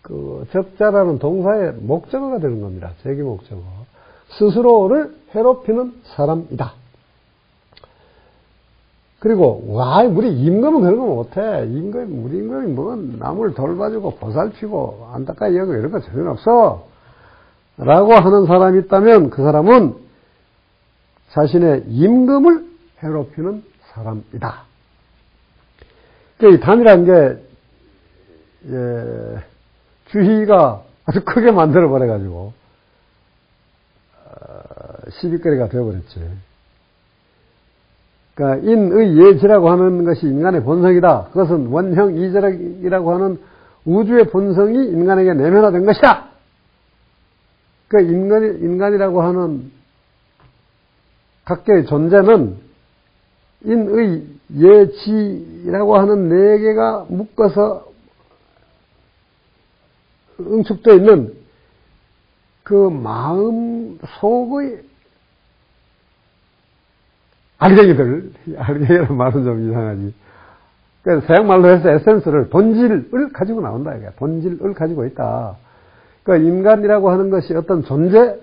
그 적자라는 동사의 목적어가 되는 겁니다. 제기 목적어. 스스로를 괴롭히는 사람이다. 그리고 우리 임금은 그런 거 못해. 우리 임금이 뭐 남을 돌봐주고 보살피고 안타까이 여기고 이런 거 전혀 없어. 라고 하는 사람이 있다면 그 사람은 자신의 임금을 괴롭히는 사람이다. 이 담이라는 게 주희가 아주 크게 만들어 버려가지고 시비거리가 되어버렸지. 그러니까 인의 예지라고 하는 것이 인간의 본성이다. 그것은 원형 이절이라고 하는 우주의 본성이 인간에게 내면화된 것이다. 그러니까 인간이라고 하는 각계의 존재는 인의 예지라고 하는 네 개가 묶어서 응축되어 있는 그 마음 속의 알갱이라는 말은 좀 이상하지. 그러니까 서양말로 해서 에센스를, 본질을 가지고 나온다. 이게 본질을 가지고 있다. 그러니까 인간이라고 하는 것이 어떤 존재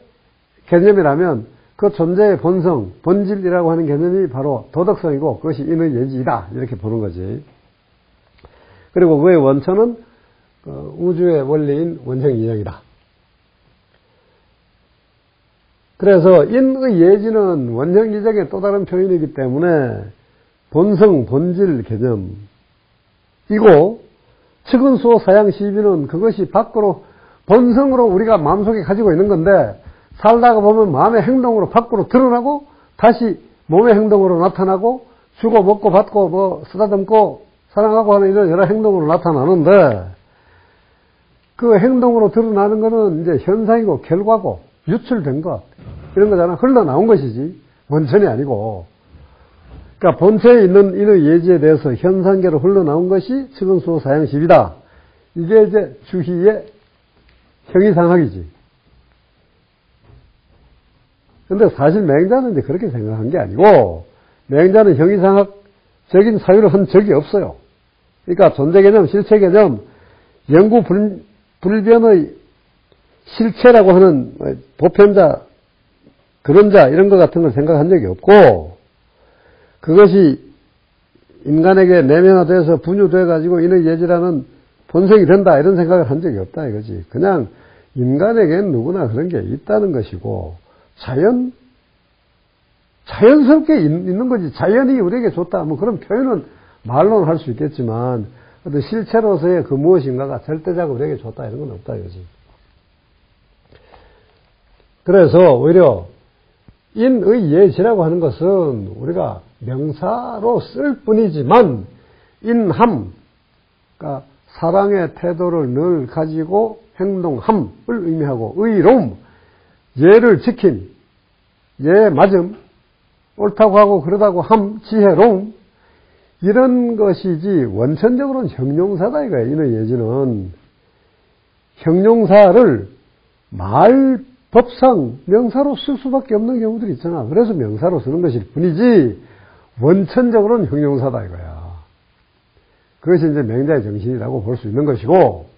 개념이라면 그 존재의 본성, 본질이라고 하는 개념이 바로 도덕성이고 그것이 인의 예지이다. 이렇게 보는 거지. 그리고 그의 원천은 우주의 원리인 원형이정이다. 그래서 인의 예지는 원형이정의 또 다른 표현이기 때문에 본성, 본질 개념이고 측은수호 사양시비는 그것이 밖으로 본성으로 우리가 마음속에 가지고 있는 건데 살다가 보면 마음의 행동으로 밖으로 드러나고 다시 몸의 행동으로 나타나고 주고 먹고 받고 뭐 쓰다듬고 사랑하고 하는 이런 여러 행동으로 나타나는데 그 행동으로 드러나는 거는 이제 현상이고 결과고 유출된 것 이런 거잖아. 흘러나온 것이지 원천이 아니고. 그러니까 본체에 있는 인의 예지에 대해서 현상계로 흘러나온 것이 측은수호 사양시비다. 이게 이제 주희의 형이상학이지. 근데 사실 맹자는 이제 그렇게 생각한 게 아니고, 맹자는 형이상학적인 사유를 한 적이 없어요. 그러니까 존재 개념, 실체 개념, 영구 불변의 실체라고 하는 보편자, 그런자, 이런 것 같은 걸 생각한 적이 없고, 그것이 인간에게 내면화돼서 분유돼가지고 인의 예지라는 본성이 된다, 이런 생각을 한 적이 없다, 이거지. 그냥 인간에게는 누구나 그런 게 있다는 것이고, 자연스럽게 있는 거지. 자연이 우리에게 좋다. 뭐 그런 표현은 말로는 할 수 있겠지만, 어떤 실체로서의 그 무엇인가가 절대적으로 우리에게 좋다. 이런 건 없다. 이거지. 그래서 오히려 인의 예지라고 하는 것은 우리가 명사로 쓸 뿐이지만, 인함, 그러니까 사랑의 태도를 늘 가지고 행동함을 의미하고, 의로움, 예를 지킴, 예 맞음, 옳다고 하고 그러다고 함, 지혜로움, 이런 것이지 원천적으로는 형용사다 이거야. 인의 예지는 형용사를 말법상 명사로 쓸 수밖에 없는 경우들이 있잖아. 그래서 명사로 쓰는 것일 뿐이지 원천적으로는 형용사다 이거야. 그것이 이제 맹자의 정신이라고 볼 수 있는 것이고,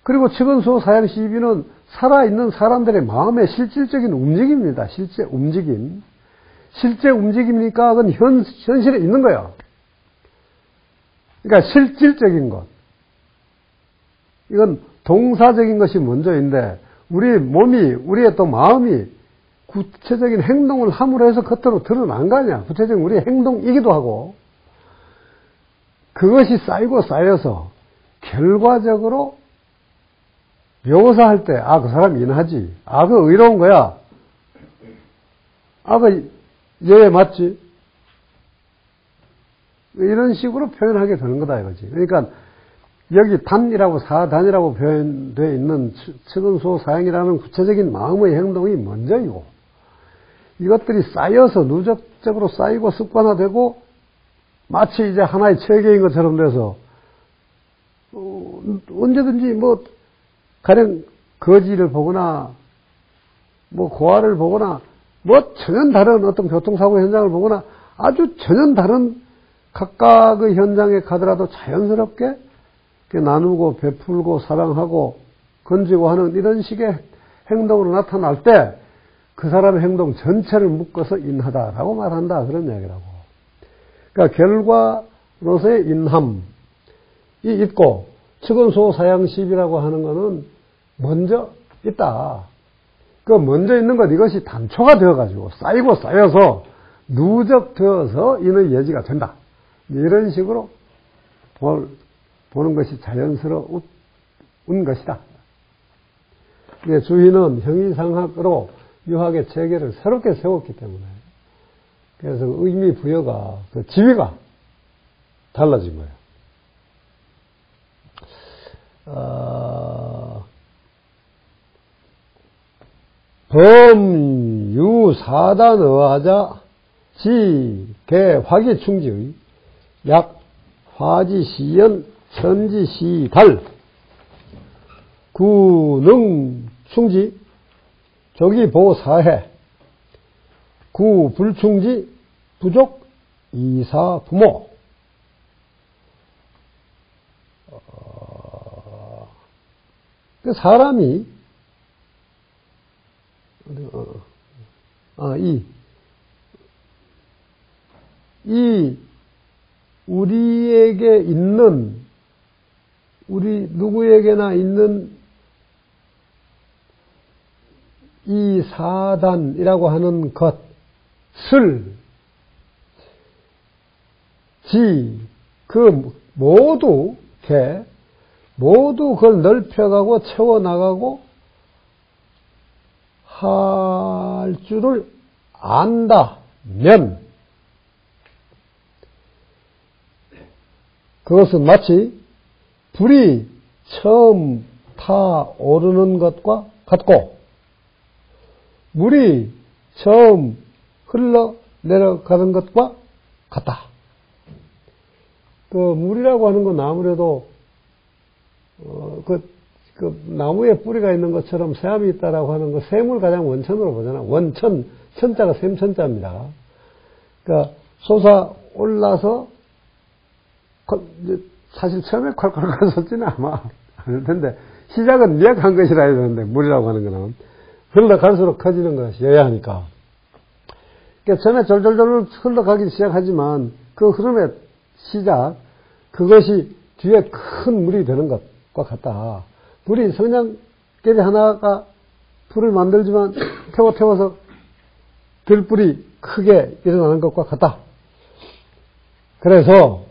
그리고 측은수 사양 시비는 살아있는 사람들의 마음의 실질적인 움직임입니다. 실제 움직임. 실제 움직임이니까 그건 현실에 있는 거예요. 그러니까 실질적인 것. 이건 동사적인 것이 먼저인데, 우리 몸이, 우리의 또 마음이 구체적인 행동을 함으로 해서 겉으로 드러난 거 아니야. 구체적인 우리의 행동이기도 하고, 그것이 쌓이고 쌓여서 결과적으로 묘사할 때, 아, 그 사람 인하지. 아, 그 의로운 거야. 아, 그 얘 맞지. 이런 식으로 표현하게 되는 거다 이거지. 그러니까 여기 단이라고 사단이라고 표현되어 있는 측은수 사양이라는 구체적인 마음의 행동이 먼저이고, 이것들이 쌓여서 누적적으로 쌓이고 습관화되고 마치 이제 하나의 체계인 것처럼 돼서 언제든지 뭐 가령 거지를 보거나 뭐 고아를 보거나 뭐 전혀 다른 어떤 교통사고 현장을 보거나 아주 전혀 다른 각각의 현장에 가더라도 자연스럽게 나누고 베풀고 사랑하고 건지고 하는 이런 식의 행동으로 나타날 때 그 사람의 행동 전체를 묶어서 인하다라고 말한다, 그런 이야기라고. 그러니까 결과로서의 인함이 있고, 측은수 사양십이라고 하는 거는 먼저 있다. 그 먼저 있는 것, 이것이 단초가 되어가지고 쌓이고 쌓여서 누적되어서 인의 예지가 된다. 이런 식으로 보는 것이 자연스러운 것이다. 주희는 형이상학으로 유학의 체계를 새롭게 세웠기 때문에, 그래서 의미 부여가, 그 지위가 달라진 거예요. 범유사단어하자 지개 화기충지의 약 화지시연 천지시달 구능충지 조기보사해 구불충지 부족 이사부모. 사람이 우리에게 있는, 우리 누구에게나 있는 이 사단이라고 하는 것을 모두 그걸 넓혀가고 채워나가고 할 줄을 안다면, 그것은 마치 불이 처음 타오르는 것과 같고 물이 처음 흘러내려가는 것과 같다. 그 물이라고 하는 건 아무래도 그 나무에 뿌리가 있는 것처럼 새암이 있다라고 하는 거, 샘을 가장 원천으로 보잖아. 원천, 천자가 샘천자입니다. 그러니까 솟아올라서 사실 처음에 콸콸콸 솟지는 아마 않을 텐데, 시작은 미약한 것이라 해야 되는데, 물이라고 하는 거는 흘러갈수록 커지는 것이어야 하니까. 그러니까 처음에 졸졸졸 흘러가기 시작하지만 그 흐름의 시작, 그것이 뒤에 큰 물이 되는 것과 같다. 불이 성냥개비 하나가 불을 만들지만 태워서 들불이 크게 일어나는 것과 같다. 그래서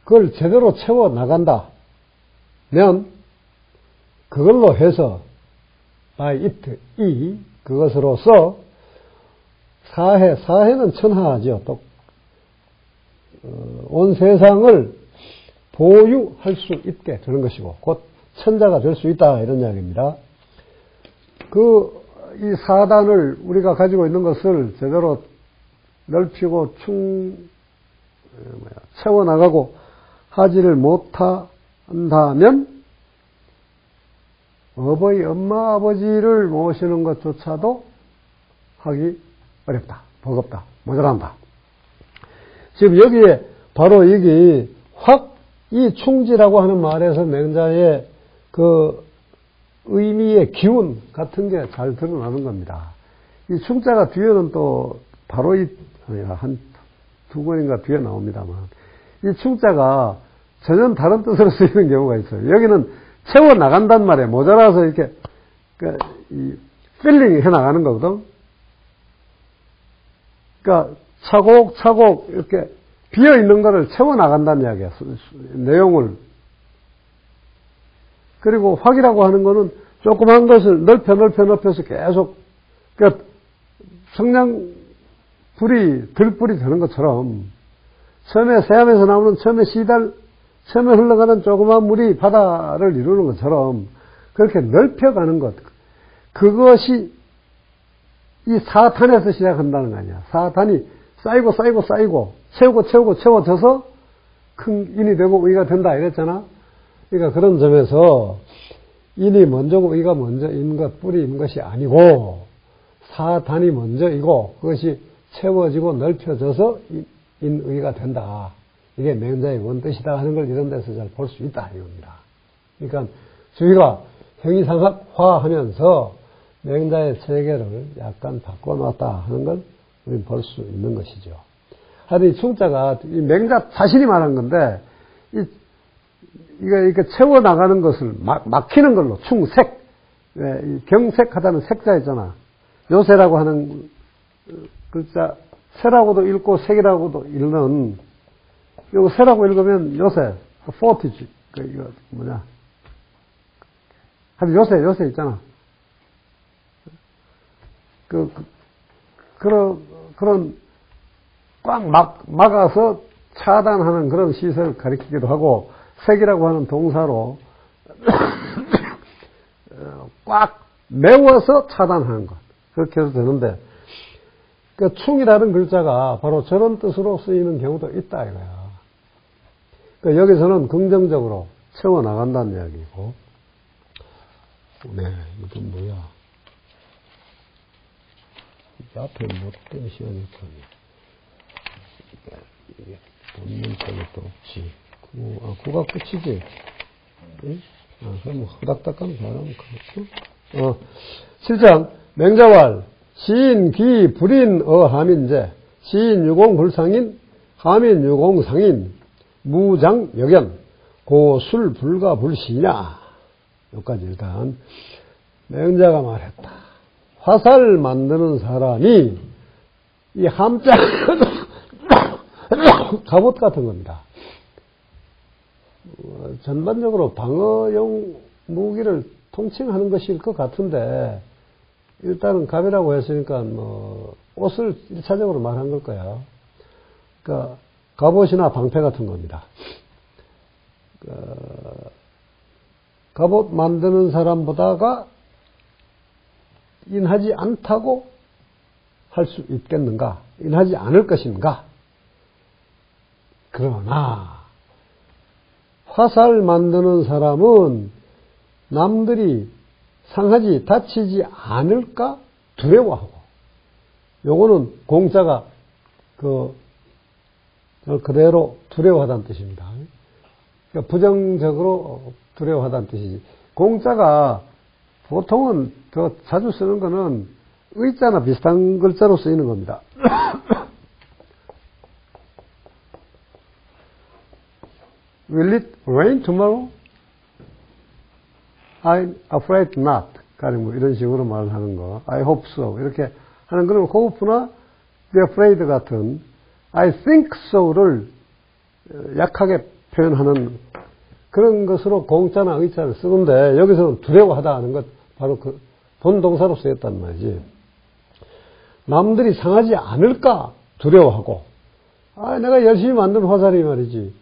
그걸 제대로 채워 나간다면 그걸로 해서 그것으로서 사해는 천하죠. 또 온 세상을 보유할 수 있게 되는 것이고, 곧 천자가 될 수 있다, 이런 이야기입니다. 이 사단을 우리가 가지고 있는 것을 제대로 넓히고 채워나가고 하지를 못한다면 엄마, 아버지를 모시는 것조차도 하기 어렵다, 버겁다, 모자란다. 지금 여기에 바로 여기 이 충지라고 하는 말에서 맹자의 그 의미의 기운 같은 게 잘 드러나는 겁니다. 이 충자가 뒤에는 또 바로 한 두 번인가 뒤에 나옵니다만 이 충자가 전혀 다른 뜻으로 쓰이는 경우가 있어요. 여기는 채워 나간단 말이에요. 모자라서 이렇게 필링 해 나가는 거거든. 그러니까 차곡차곡 이렇게 비어 있는 거를 채워 나간다는 이야기야. 내용을. 그리고 확이라고 하는 거는 조그만 것을 넓혀서 계속 그러니까 들불이 되는 것처럼 처음에 새암에서 나오는 처음에 흘러가는 조그만 물이 바다를 이루는 것처럼 그렇게 넓혀가는 것. 그것이 이 사탄에서 시작한다는 거 아니야. 사탄이 쌓이고 채워져서 큰 인이 되고 의가 된다 이랬잖아. 그러니까 그런 점에서 인이 먼저고 의가 먼저인 것, 뿌리인 것이 아니고 사탄이 먼저이고 그것이 채워지고 넓혀져서 인의가 된다. 이게 맹자의 원뜻이다 하는 걸 이런 데서 잘 볼 수 있다 이겁니다. 그러니까 저희가 형이상학화하면서 맹자의 체계를 약간 바꿔놨다 하는 걸 우리는 볼 수 있는 것이죠. 하여튼 이 충자가 이 맹자 자신이 말한 건데 이거 이렇게 채워나가는 것을 막히는 걸로 충색, 이 경색하다는 색자 있잖아. 요새라고 하는 글자 새라고도 읽고 색이라고도 읽는 이거 새라고 읽으면 요새 포티지 이거 뭐냐 하여튼 요새 있잖아. 그런 꽉 막아서 차단하는 그런 시설을 가리키기도 하고 색이라고 하는 동사로 꽉 메워서 차단하는 것 그렇게 해도 되는데 그 충이라는 글자가 바로 저런 뜻으로 쓰이는 경우도 있다 이거야. 그러니까 여기서는 긍정적으로 채워나간다는 이야기고 네 이건 뭐야 이 앞에 뭐 때문에 시간이 있거든요. 이게 본문적이 또 없지. 구가 끝이지. 응? 그럼 후닥닥하면 바라면 그렇죠. 7장, 맹자왈, 시인, 기, 불인, 함인제, 시인, 유공, 불상인, 함인, 유공, 상인, 무장, 역연, 고술, 불가, 불시냐. 여기까지 일단, 맹자가 말했다. 화살 만드는 사람이, 이 함자, 갑옷 같은 겁니다. 전반적으로 방어용 무기를 통칭하는 것일 것 같은데 일단은 갑이라고 했으니까 옷을 1차적으로 말한 걸 거야. 그러니까 갑옷이나 방패 같은 겁니다. 갑옷 만드는 사람보다가 인하지 않다고 할 수 있겠는가? 인하지 않을 것인가? 그러나 화살 만드는 사람은 남들이 상하지 다치지 않을까 두려워하고 요거는 공자가 그대로 두려워하다는 뜻입니다. 그러니까 부정적으로 두려워하다는 뜻이지. 공자가 보통은 더 자주 쓰는 거는 의자나 비슷한 글자로 쓰이는 겁니다. Will it rain tomorrow? I'm afraid not. 가령 뭐 이런 식으로 말을 하는 거. I hope so. 이렇게 하는 거는 hope나 be afraid 같은 I think so를 약하게 표현하는 그런 것으로 공자나 의자를 쓰는데 여기서는 두려워하다 하는 것 바로 그 본동사로 쓰였단 말이지. 남들이 상하지 않을까 두려워하고 내가 열심히 만든 화살이 말이지.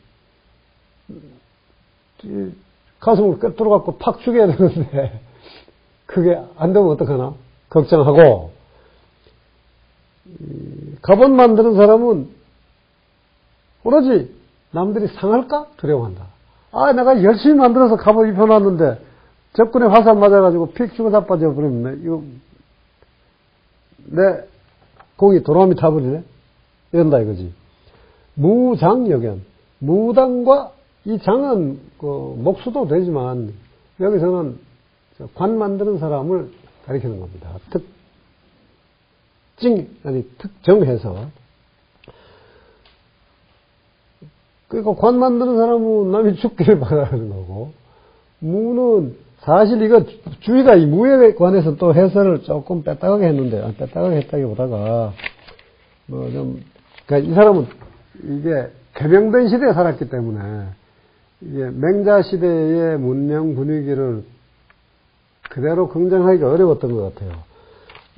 가슴을 꿰뚫어갖고 팍 죽여야 되는데 그게 안 되면 어떡하나 걱정하고 갑옷 만드는 사람은 오로지 남들이 상할까 두려워한다. 내가 열심히 만들어서 갑옷 입혀놨는데 적군에 화살 맞아가지고 픽 죽어 자빠져 버리면 이거 내 공이 도라미 타버리네 이런다 이거지. 무장역연. 무당과 이 장은 그 목수도 되지만 여기서는 관 만드는 사람을 가리키는 겁니다. 특정해서. 그러니까 관 만드는 사람은 남이 죽기를 바라는 거고, 무는 사실 이거 주의가 이 무에 관해서 또 해설을 조금 빼딱하게 했는데, 빼딱하게 했다기보다가 뭐 좀, 그러니까 이 사람은 이게 개명된 시대에 살았기 때문에 이게 맹자 시대의 문명 분위기를 그대로 긍정하기가 어려웠던 것 같아요.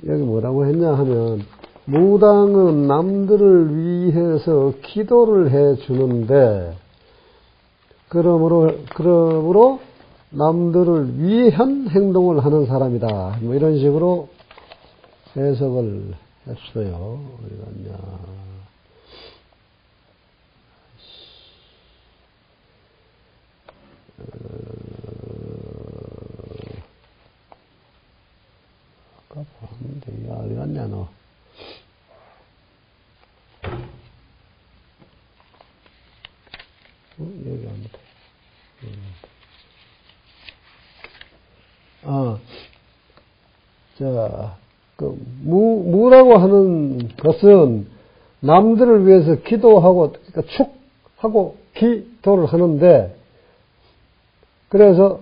여기 뭐라고 했냐 하면, 무당은 남들을 위해서 기도를 해 주는데, 그러므로 남들을 위한 행동을 하는 사람이다. 뭐 이런 식으로 해석을 했어요. 어디 갔냐. 아까 봤는데, 야, 어디 갔냐, 너. 여기 안 돼. 무라고 하는 것은 남들을 위해서 기도하고, 그러니까 축하고 기도를 하는데, 그래서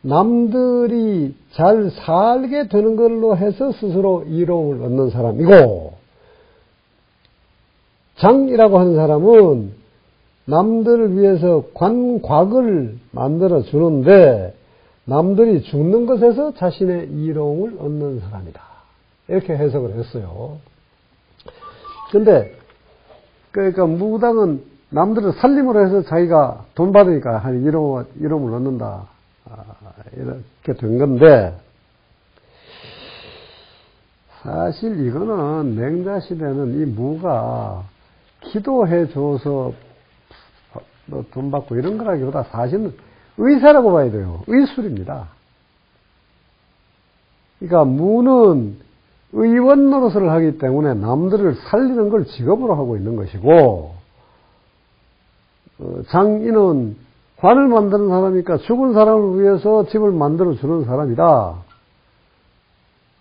남들이 잘 살게 되는 걸로 해서 스스로 이로움을 얻는 사람이고, 장이라고 하는 사람은 남들을 위해서 관곽을 만들어 주는데 남들이 죽는 것에서 자신의 이로움을 얻는 사람이다. 이렇게 해석을 했어요. 근데 그러니까 무당은 남들을 살림으로 해서 자기가 돈 받으니까 이로움을 얻는다. 이렇게 된 건데, 사실 이거는 맹자 시대는 이 무가 기도해 줘서 돈 받고 이런 거라기보다 사실은 의사라고 봐야 돼요. 의술입니다. 그러니까 무는 의원 노릇을 하기 때문에 남들을 살리는 걸 직업으로 하고 있는 것이고, 장인은 관을 만드는 사람이니까 죽은 사람을 위해서 집을 만들어 주는 사람이다.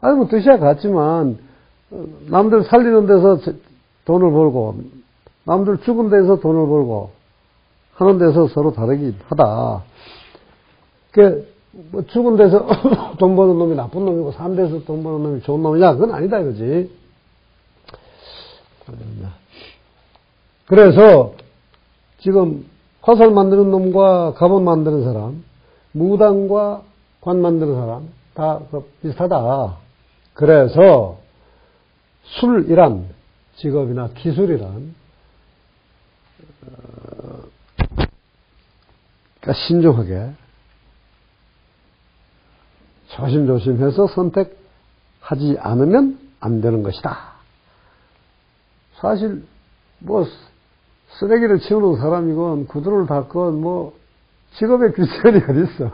아니 뭐 뜻이야 같지만 남들 살리는 데서 돈을 벌고 남들 죽은 데서 돈을 벌고 하는 데서 서로 다르긴 하다. 뭐 죽은 데서 돈 버는 놈이 나쁜 놈이고 산 데서 돈 버는 놈이 좋은 놈이냐? 그건 아니다 이거지. 그래서 지금 화살 만드는 놈과 갑옷 만드는 사람, 무당과 관 만드는 사람 다 비슷하다. 그래서 술이란 직업이나 기술이란 그러니까 신중하게 조심조심해서 선택하지 않으면 안 되는 것이다. 사실 뭐 쓰레기를 치우는 사람이건 구두를 닦건 뭐 직업의 귀천이 어딨어.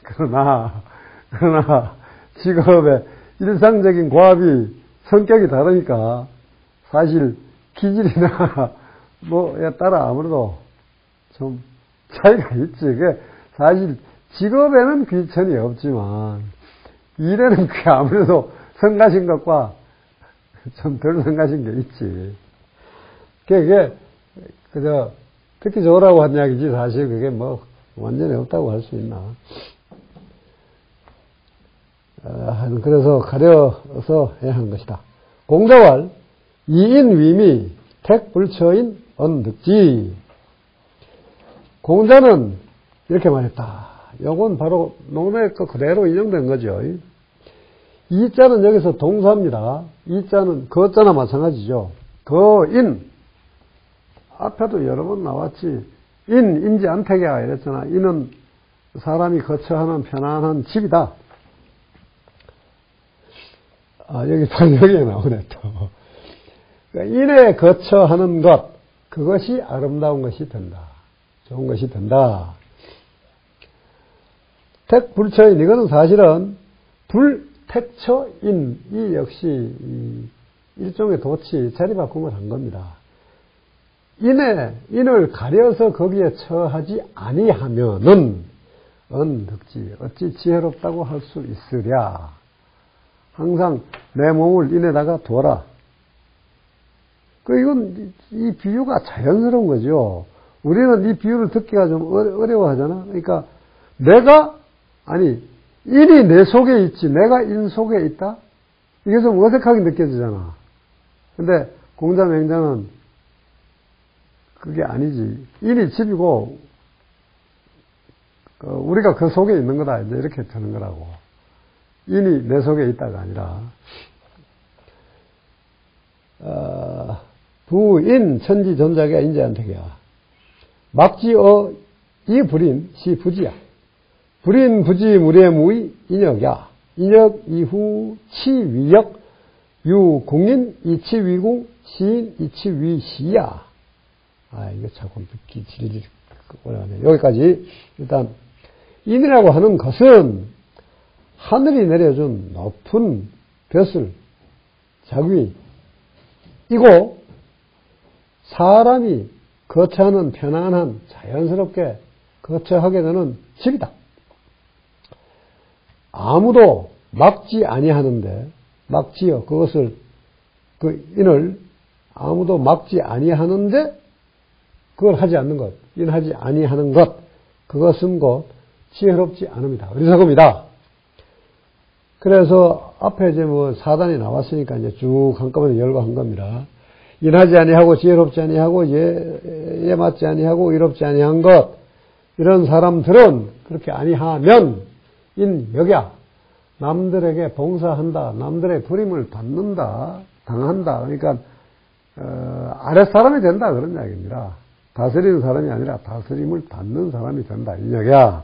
그러나 직업의 일상적인 고압이 성격이 다르니까 사실 기질이나 뭐에 따라 아무래도 좀 차이가 있지. 그게 사실 직업에는 귀천이 없지만 일에는 그게 아무래도 성가신 것과 좀 덜 성가신 게 있지. 그게 그저 듣기 좋으라고 한 이야기지 사실 그게 뭐 완전히 없다고 할 수 있나. 그래서 가려서 해야 하는 것이다. 공자왈 이인 위미 택불처인 언득지. 공자는 이렇게 말했다. 요건 바로 논어의 거 그대로 인용된 거죠. 이자는 여기서 동사입니다. 이자는 거자나 마찬가지죠. 거인 앞에도 여러 번 나왔지. 인지 안택이야 이랬잖아. 인은 사람이 거처하는 편안한 집이다. 여기에 나오네 또. 그러니까 인에 거처하는 것, 그것이 아름다운 것이 된다. 좋은 것이 된다. 택불처인, 이거는 사실은 불택처인, 이 역시 일종의 도치, 자리 바꿈을 한 겁니다. 인을 가려서 거기에 처하지 아니하면은 언덕지 어찌 지혜롭다고 할 수 있으랴. 항상 내 몸을 인에다가 둬라. 이건 이 비유가 자연스러운 거죠. 우리는 이 비유를 듣기가 좀 어려워하잖아. 그러니까 인이 내 속에 있지 내가 인 속에 있다? 이게 좀 어색하게 느껴지잖아. 근데 공자맹자는 그게 아니지. 인이 집이고 우리가 그 속에 있는 거다. 이제 이렇게 되는 거라고. 인이 내 속에 있다가 아니라 부인 천지 전자가 인자한테야. 막지어 이 불인 시 부지야. 불인 부지 무례 무의 인역야. 인역 이후 치위역 유공인 이치위공 시인 이치위시야. 이거 자꾸 듣기 질질 어려워하네. 여기까지. 일단 인이라고 하는 것은 하늘이 내려준 높은 벼슬 자귀이고 사람이 거처하는 편안한 자연스럽게 거처하게 되는 집이다. 아무도 막지 아니하는데 막지어 그것을 그 인을 아무도 막지 아니하는데 그걸 하지 않는 것, 인하지 아니하는 것, 그것은 곧 지혜롭지 않습니다. 어리석음이다. 그래서 앞에 이제 사단이 나왔으니까 이제 쭉 한꺼번에 열거한 겁니다. 인하지 아니하고 지혜롭지 아니하고 예 맞지 아니하고 이롭지 아니한 것, 이런 사람들은 그렇게 아니하면 인역야, 남들에게 봉사한다, 남들의 부림을 받는다, 당한다. 그러니까 아랫사람이 된다 그런 이야기입니다. 다스리는 사람이 아니라 다스림을 받는 사람이 된다. 인역야.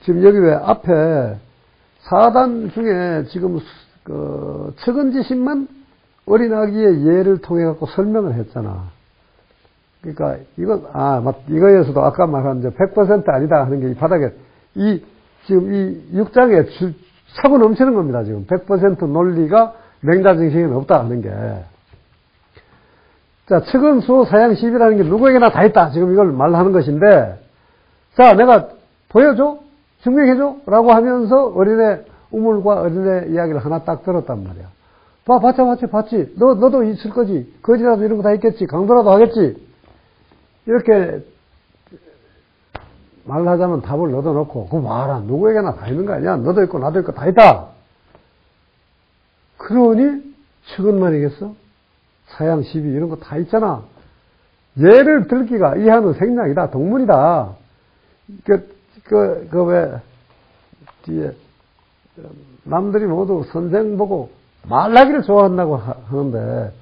지금 여기 왜 앞에 사단 중에 지금 측은지심만 어린아기의 예를 통해 갖고 설명을 했잖아. 그러니까 이거에서도 아까 말한 100% 아니다 하는 게 이 바닥에 지금 이 6장에 차고 넘치는 겁니다. 지금 100% 논리가 맹자정신에는 없다 하는 게. 자, 측은 수호 사양 시비라는 게 누구에게나 다 있다. 지금 이걸 말하는 것인데, 자, 내가 보여줘? 증명해줘? 라고 하면서 어린애 우물과 어린애 이야기를 하나 딱 들었단 말이야. 봤지. 너도 있을 거지. 거지라도 이런 거 다 있겠지. 강도라도 하겠지. 이렇게 말을 하자면 답을 넣어놓고, 그거 봐라. 누구에게나 다 있는 거 아니야? 너도 있고 나도 있고 다 있다. 그러니, 측은만이겠어? 사양, 시비, 이런 거 다 있잖아. 예를 들기가 이하는 생략이다. 동문이다. 뒤에, 남들이 모두 선생 보고 말하기를 좋아한다고 하는데,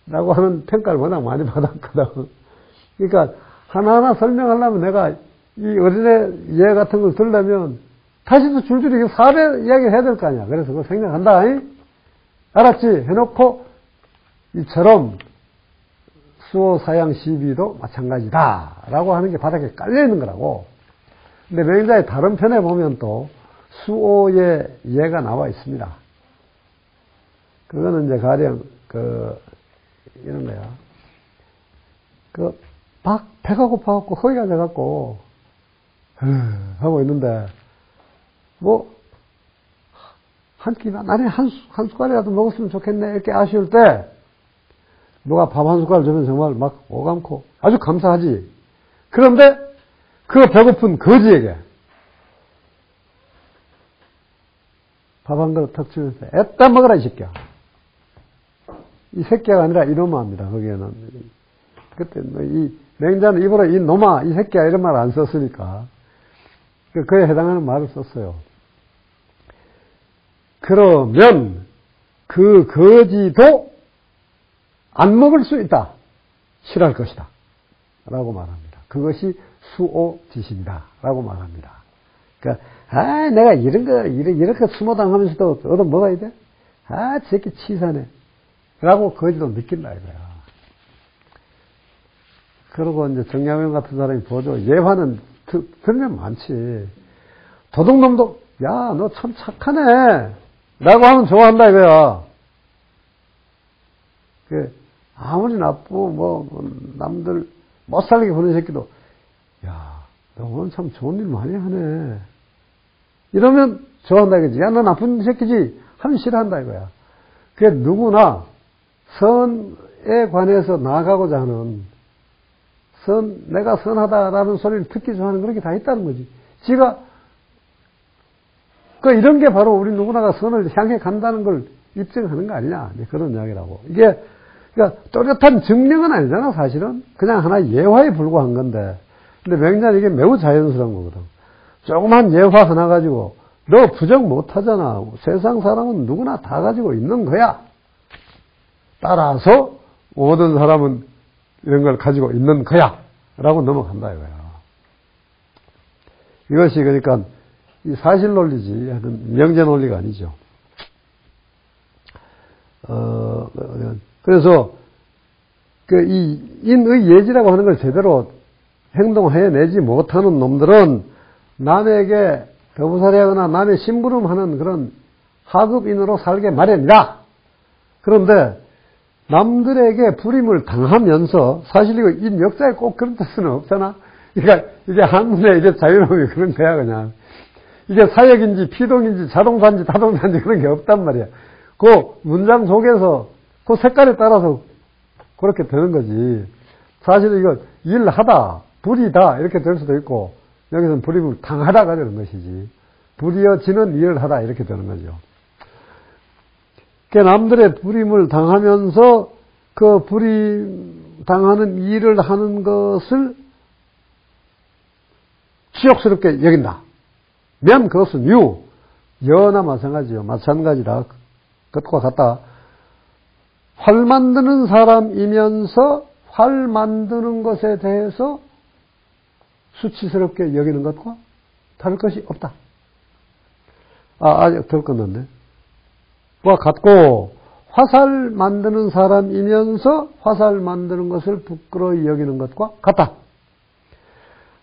라고 하는 평가를 워낙 많이 받았거든. 그러니까, 하나하나 설명하려면 내가 이 어린애 예 같은 걸 들려면, 다시 또 줄줄이 4배 이야기를 해야 될 거 아니야. 그래서 그거 생략한다. 알았지? 해놓고, 이처럼 수호 사양 시비도 마찬가지다 라고 하는 게 바닥에 깔려 있는 거라고. 근데 맹자의 다른 편에 보면 또 수호의 예가 나와 있습니다. 그거는 이제 가령 이런 거야. 배가 고파갖고 허기가 져갖고 하고 있는데 한 끼나 나중에 한 숟갈이라도 먹었으면 좋겠네 이렇게 아쉬울 때 누가 밥 한 숟갈 주면 정말 막 오감고 아주 감사하지. 그런데 그 배고픈 거지에게 밥 한 그릇 턱 주면서 애따 먹어라 이 새끼야. 이 새끼가 아니라 이놈아 합니다. 거기에는. 그때 이 맹자는 입으로 이 놈아 이 새끼야 이런 말 안 썼으니까 그에 해당하는 말을 썼어요. 그러면 그 거지도 안 먹을 수 있다. 싫어할 것이다. 라고 말합니다. 그것이 수오지심이다. 라고 말합니다. 그러니까, 내가 이렇게 수모당하면서도 얻어 먹어야 돼? 저 새끼 치사네. 라고 거지도 느낀다, 이거야. 그러고 이제 정약용 같은 사람이 보죠. 예화는 들면 많지. 도둑놈도, 야, 너 참 착하네. 라고 하면 좋아한다, 이거야. 아무리 남들 못 살게 보는 새끼도, 야, 너 오늘 참 좋은 일 많이 하네. 이러면 좋아한다 이거지. 야, 너 나쁜 새끼지. 하면 싫어한다 이거야. 그게 누구나 선에 관해서 나아가고자 하는, 내가 선하다라는 소리를 듣기 좋아하는 그런 게 다 있다는 거지. 지가, 이런 게 바로 우리 누구나가 선을 향해 간다는 걸 입증하는 거 아니냐. 그런 이야기라고. 이게, 그러니까 또렷한 증명은 아니잖아, 사실은. 그냥 하나의 예화에 불과한 건데. 근데 맹자는 이게 매우 자연스러운 거거든. 조그만 예화 하나 가지고, 너 부정 못 하잖아. 세상 사람은 누구나 다 가지고 있는 거야. 따라서 모든 사람은 이런 걸 가지고 있는 거야. 라고 넘어간다 이거야. 이것이 그러니까 이 사실 논리지, 하여튼 명제 논리가 아니죠. 그래서 이 인의 예지라고 하는 걸 제대로 행동해내지 못하는 놈들은 남에게 더부살이하거나 남의 심부름하는 그런 하급인으로 살게 마련이다. 그런데 남들에게 불임을 당하면서, 사실 이거 인 역사에 꼭 그런 뜻은 없잖아. 그러니까 이게 한문에 이게 자유로움이 그런 거야 그냥. 이게 사역인지 피동인지 자동사인지 타동사인지 그런 게 없단 말이야. 그 문장 속에서 그 색깔에 따라서 그렇게 되는 거지. 사실 이거 일하다, 불이다 이렇게 될 수도 있고, 여기서는 불임을 당하다가 되는 것이지. 불이어지는 일을 하다 이렇게 되는 거죠. 남들의 불임을 당하면서 그 불임 당하는 일을 하는 것을 치욕스럽게 여긴다. 면 그것은 여나 마찬가지요. 마찬가지다. 그것과 같다. 활 만드는 사람이면서 활 만드는 것에 대해서 수치스럽게 여기는 것과 다를 것이 없다. 아직 덜 끝났네. 와 같고, 화살 만드는 사람이면서 화살 만드는 것을 부끄러이 여기는 것과 같다.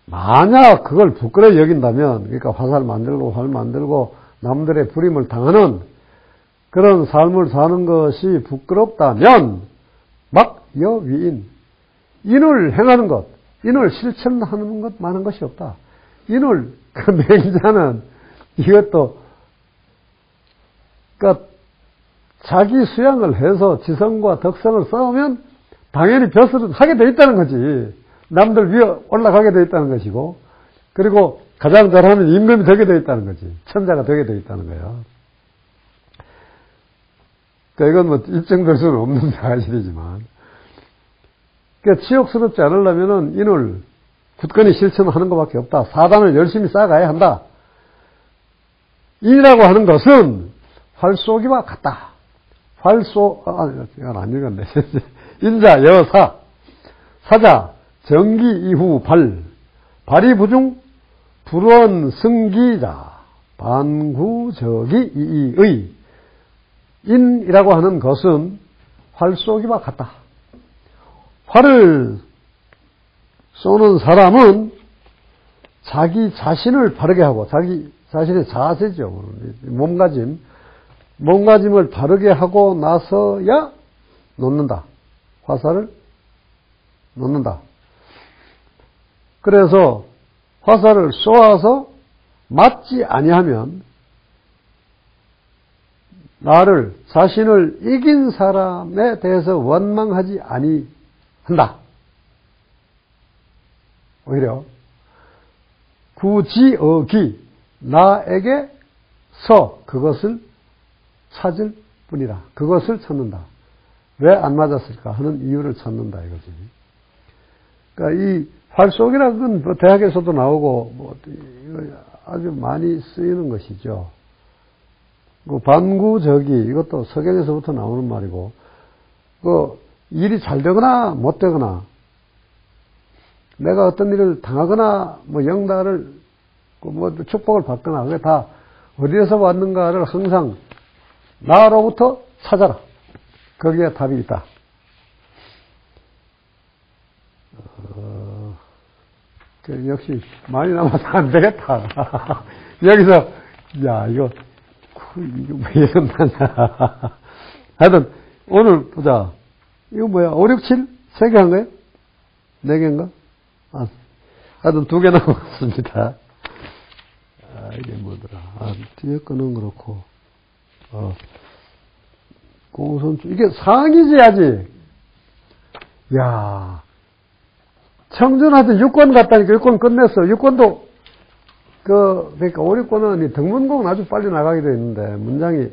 만약 그걸 부끄러이 여긴다면, 그러니까 화살 만들고 활 만들고 남들의 불임을 당하는 그런 삶을 사는 것이 부끄럽다면, 막여위인, 인을 행하는 것, 인을 실천하는 것 많은 것이 없다. 인을, 그 맹자는 이것도, 그러니까 자기 수양을 해서 지성과 덕성을 쌓으면 당연히 벼슬은 하게 돼 있다는 거지. 남들 위에 올라가게 돼 있다는 것이고, 그리고 가장 잘하는 임금이 되게 돼 있다는 거지. 천자가 되게 돼 있다는 거야. 그러니까 이건 뭐 입증될 수는 없는 사실이지만, 그러니까 치욕스럽지 않으려면은 인을 굳건히 실천하는 것밖에 없다. 사단을 열심히 쌓아가야 한다. 인이라고 하는 것은 활쏘기와 같다. 이건 안 읽었네. 인자, 여사, 사자, 정기 이후 발이 부중, 불원 승기자, 반구적이 이의. 인이라고 하는 것은 활쏘기와 같다. 활을 쏘는 사람은 자기 자신을 바르게 하고, 자기 자신의 자세죠. 몸가짐을 바르게 하고 나서야 놓는다. 화살을 놓는다. 그래서 화살을 쏘아서 맞지 아니하면 자신을 이긴 사람에 대해서 원망하지 아니한다. 오히려 구지어기, 나에게서 그것을 찾을 뿐이라. 그것을 찾는다. 왜 안 맞았을까 하는 이유를 찾는다 이거지. 그러니까 이 활쏘기라는 건 뭐 대학에서도 나오고 뭐 아주 많이 쓰이는 것이죠. 그 반구적이, 이것도 서경에서부터 나오는 말이고, 그 일이 잘 되거나 못 되거나, 내가 어떤 일을 당하거나 뭐 영달을 뭐 축복을 받거나, 그게 다 어디에서 왔는가를 항상 나로부터 찾아라. 거기에 답이 있다. 역시 많이 남아서 안 되겠다. 여기서 야 이거 왜 이런다냐. 하여튼 오늘 보자. 이거 뭐야? 5, 6, 7? 3개 한 거예요? 4개인가? 하여튼 2개 남았습니다. 이게 뭐더라. 뒤에 거는 그렇고, 공손, 이게 상이지, 아직. 야 청준하여튼 6권 갔다니까 6권 끝냈어. 6권도, 그러니까 5, 6권은 등문공은 아주 빨리 나가게 돼 있는데, 문장이,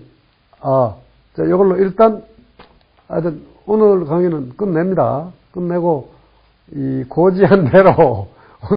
자, 이걸로 일단, 하여튼, 오늘 강의는 끝냅니다. 끝내고, 이 고지한 대로,